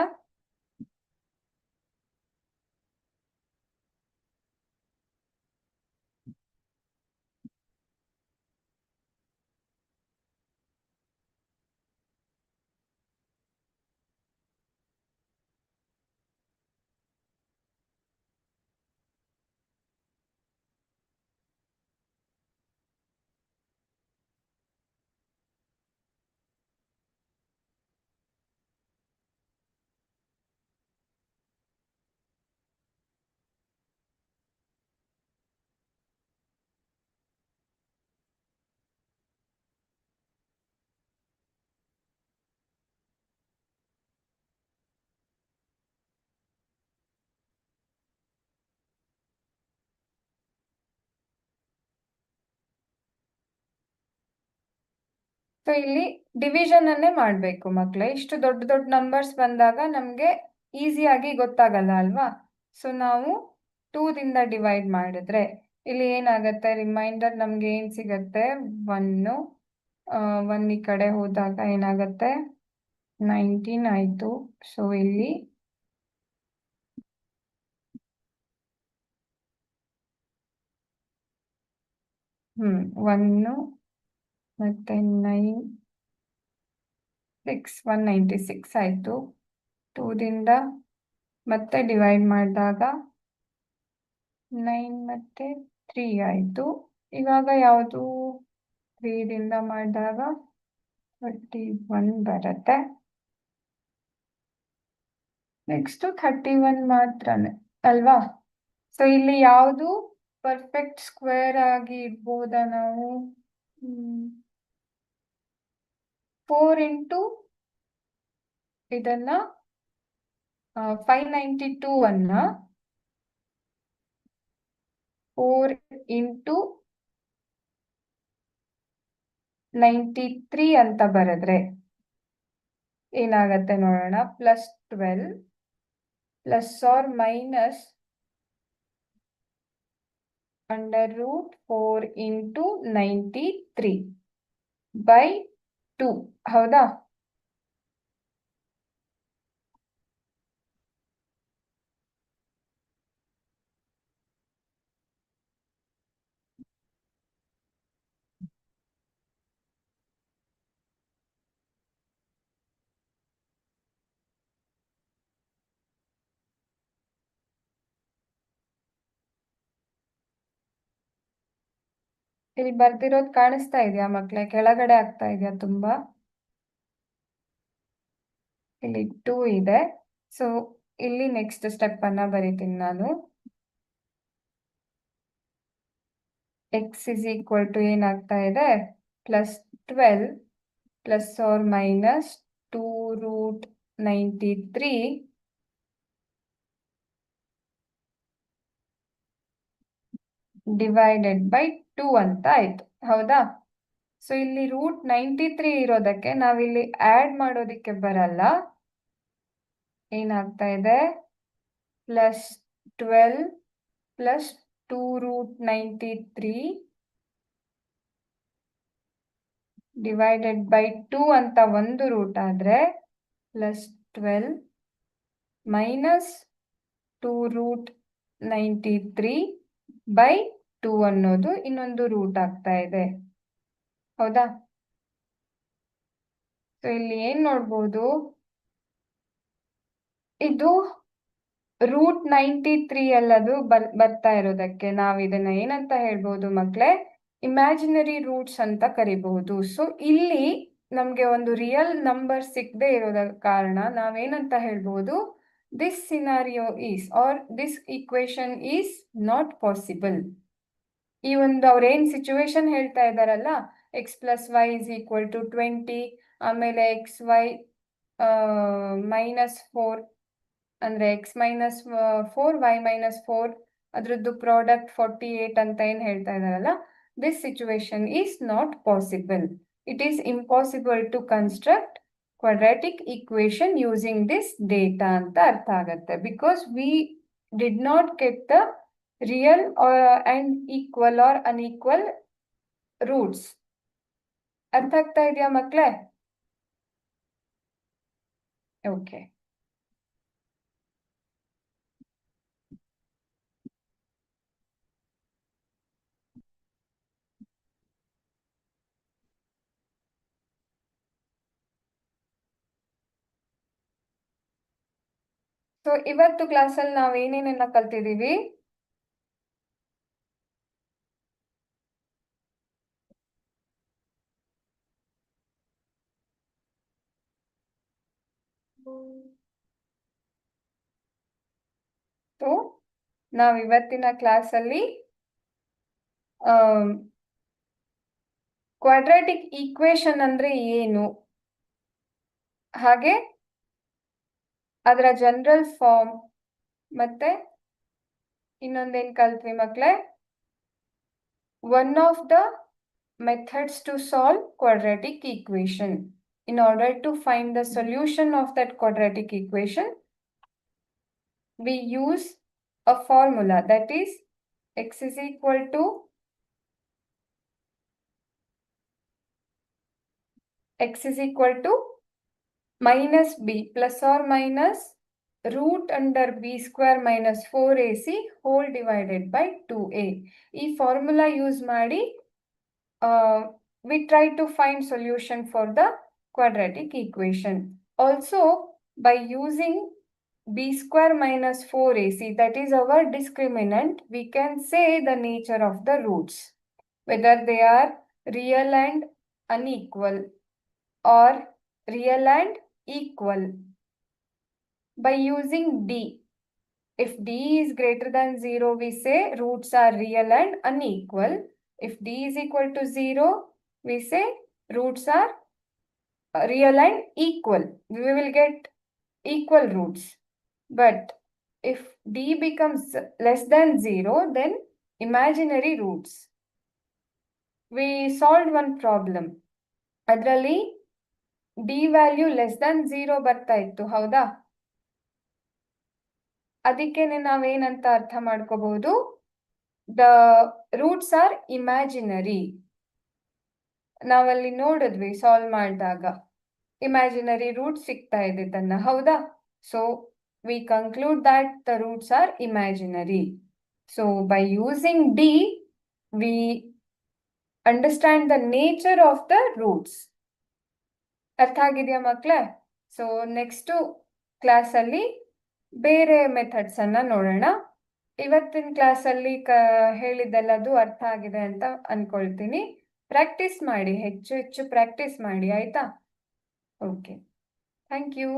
ಸೊ ಇಲ್ಲಿ ಡಿವಿಷನ್ ಅನ್ನೇ ಮಾಡ್ಬೇಕು ಮಕ್ಳೇ. ಇಷ್ಟು ದೊಡ್ಡ ದೊಡ್ಡ ನಂಬರ್ಸ್ ಬಂದಾಗ ನಮ್ಗೆ ಈಸಿಯಾಗಿ ಗೊತ್ತಾಗಲ್ಲ ಅಲ್ವಾ? ಸೊ ನಾವು 2 ದಿಂದ ಡಿವೈಡ್ ಮಾಡಿದ್ರೆ ಇಲ್ಲಿ ಏನಾಗತ್ತೆ, ರಿಮೈಂಡರ್ ನಮ್ಗೆ ಏನ್ ಸಿಗತ್ತೆ, 1 1 ಈ ಕಡೆ ಹೋದಾಗ ಏನಾಗತ್ತೆ, 19 ಆಯ್ತು. ಸೊ ಇಲ್ಲಿ ಹ್ಮ್ 1 ಮತ್ತೆ 9 6 196 ಆಯ್ತು. 2 ದಿಂದ ಮತ್ತೆ ಡಿವೈಡ್ ಮಾಡಿದಾಗ 9 ಮತ್ತೆ 3 ಆಯ್ತು. ಇವಾಗ ಯಾವುದು 3 ದಿಂದ ಮಾಡಿದಾಗ 31 ಬರುತ್ತೆ. ನೆಕ್ಸ್ಟ್ 31 ಮಾತ್ರನೇ ಅಲ್ವಾ? ಸೊ ಇಲ್ಲಿ ಯಾವುದು ಪರ್ಫೆಕ್ಟ್ ಸ್ಕ್ವೇರ್ ಆಗಿ ಇಡ್ಬೋದಾ ನಾವು? 4 ಇಂಟು ಇದನ್ನ 592 ಅನ್ನ 4 ಇಂಟು 93 ಅಂತ ಬರೆದ್ರೆ ಏನಾಗತ್ತೆ ನೋಡೋಣ. Plus 12 plus or minus √4 into 93 by 2. ಹೌದಾ? ಇಲ್ಲಿ ಬರ್ದಿರೋದು ಕಾಣಿಸ್ತಾ ಇದೆಯಾ ಮಕ್ಳೇ? ಕೆಳಗಡೆ ಆಗ್ತಾ ಇದೆಯಾ ತುಂಬಾ? ಇಲ್ಲಿ 2 ಇದೆ. ಸೊ ಇಲ್ಲಿ ನೆಕ್ಸ್ಟ್ ಸ್ಟೆಪ್ ಅನ್ನ ಬರೀತೀನಿ ನಾನು. ಎಕ್ಸ್ ಇಸ್ ಈಕ್ವಲ್ ಟು ಏನಾಗ್ತಾ ಇದೆ, plus 12 plus or minus 2 root 93 divided by 2 ಅಂತ ಆಯ್ತು, ಹೌದಾ? ಸೊ ಇಲ್ಲಿ √93 ಇರೋದಕ್ಕೆ ನಾವಿಲ್ಲಿ ಆಡ್ ಮಾಡೋದಿಕ್ಕೆ ಬರಲ್ಲ. ಏನಾಗ್ತಾ ಇದೆ? +12 + 2√93 ಡಿವೈಡೆಡ್ ಬೈ 2 ಅಂತ ಒಂದು ರೂಟ್ ಆದ್ರೆ +12 ಮೈನಸ್ 2√93 ಬೈ 2 ಅನ್ನೋದು ಇನ್ನೊಂದು ರೂಟ್ ಆಗ್ತಾ ಇದೆ, ಹೌದಾ? ಸೊ ಇಲ್ಲಿ ಏನ್ ನೋಡ್ಬೋದು, ಇದು √93 ಅಲ್ಲದು ಬರ್ತಾ ಇರೋದಕ್ಕೆ ನಾವು ಇದನ್ನ ಏನಂತ ಹೇಳ್ಬೋದು ಮಕ್ಳೇ? ಇಮ್ಯಾಜಿನರಿ ರೂಟ್ಸ್ ಅಂತ ಕರಿಬಹುದು. ಸೊ ಇಲ್ಲಿ ನಮ್ಗೆ ಒಂದು ರಿಯಲ್ ನಂಬರ್ ಸಿಗದೆ ಇರೋದ ಕಾರಣ ನಾವೇನಂತ ಹೇಳ್ಬೋದು? This scenario is or this equation is not possible. ಈ ಒಂದು ಅವ್ರೇನ್ ಸಿಚುವೇಶನ್ ಹೇಳ್ತಾ ಇದ್ದಾರಲ್ಲ, x + y = 20, ಆಮೇಲೆ xy -4 ಅಂದ್ರೆ x - 4 y - 4 ಅದ್ರದ್ದು ಪ್ರಾಡಕ್ಟ್ 48 ಅಂತ ಏನ್ ಹೇಳ್ತಾ ಇದಾರಲ್ಲ, this situation is not possible. It is impossible to construct quadratic equation using this data ಅಂತ ಅರ್ಥ ಆಗತ್ತೆ. Because we did not get the real and equal or unequal roots. ಅರ್ಥ ಆಗ್ತಾ ಇದೆಯಾ ಮಕ್ಳೇ? ಓಕೆ. ಸೊ ಇವತ್ತು ಕ್ಲಾಸಲ್ಲಿ ನಾವು ಏನೇನೆಲ್ಲ ಕಲ್ತಿದೀವಿ? ಸೊ ನಾವು ಇವತ್ತಿನ ಕ್ಲಾಸಲ್ಲಿ ಕ್ವಾಡ್ರಾಟಿಕ್ ಈಕ್ವೇಶನ್ ಅಂದ್ರೆ ಏನು, ಹಾಗೆ ಅದರ ಜನರಲ್ ಫಾರ್ಮ್, ಮತ್ತೆ ಇನ್ನೊಂದೇನ್ ಕಲ್ತ್ವಿ ಮಕ್ಳೇ? One of the methods to solve quadratic equation. In order to find the solution of that quadratic equation, we use a formula, that is x is equal to minus b plus or minus √b² - 4ac whole divided by 2a. ಈ formula use ಮಾಡಿ we try to find solution for the quadratic equation. Also, by using b² - 4ac, that is our discriminant, we can say the nature of the roots, whether they are real and unequal or real and equal. By using d, if d is greater than 0, we say roots are real and unequal. If d is equal to 0, we say roots are real and equal. We will get equal roots. But if d becomes less than 0, then imaginary roots. We solved one problem. ಅದರಲ್ಲಿ d value less than 0 ಬರ್ತಾ ಇತ್ತು, ಹೌದಾ? ಅದಕ್ಕೇನೆ ನಾವೇನಂತ ಅರ್ಥ ಮಾಡ್ಕೋಬಹುದು? The roots are imaginary. ನಾವಲ್ಲಿ ನೋಡಿದ್ವಿ ಸಾಲ್ವ್ ಮಾಡಿದಾಗ ಇಮ್ಯಾಜಿನರಿ ರೂಟ್ ಸಿಗ್ತಾ ಇದ್ದಿದ್ದನ್ನ, ಹೌದಾ? So we conclude that the roots are imaginary. So by using d, we understand the nature of the roots. ಅರ್ಥ ಆಗಿದೆಯಾ ಮಕ್ಕಳೇ? ಸೊ ನೆಕ್ಸ್ಟ್ ಕ್ಲಾಸಲ್ಲಿ ಬೇರೆ ಮೆಥಡ್ಸ್ ಅನ್ನ ನೋಡೋಣ. ಇವತ್ತಿನ ಕ್ಲಾಸಲ್ಲಿ ಹೇಳಿದ್ದೆಲ್ಲದು ಅರ್ಥ ಆಗಿದೆ ಅಂತ ಅನ್ಕೊಳ್ತೀನಿ. ಪ್ರಾಕ್ಟೀಸ್ ಮಾಡಿ, ಹೆಚ್ಚು ಹೆಚ್ಚು ಪ್ರಾಕ್ಟೀಸ್ ಮಾಡಿ, ಆಯ್ತಾ? Okay, thank you.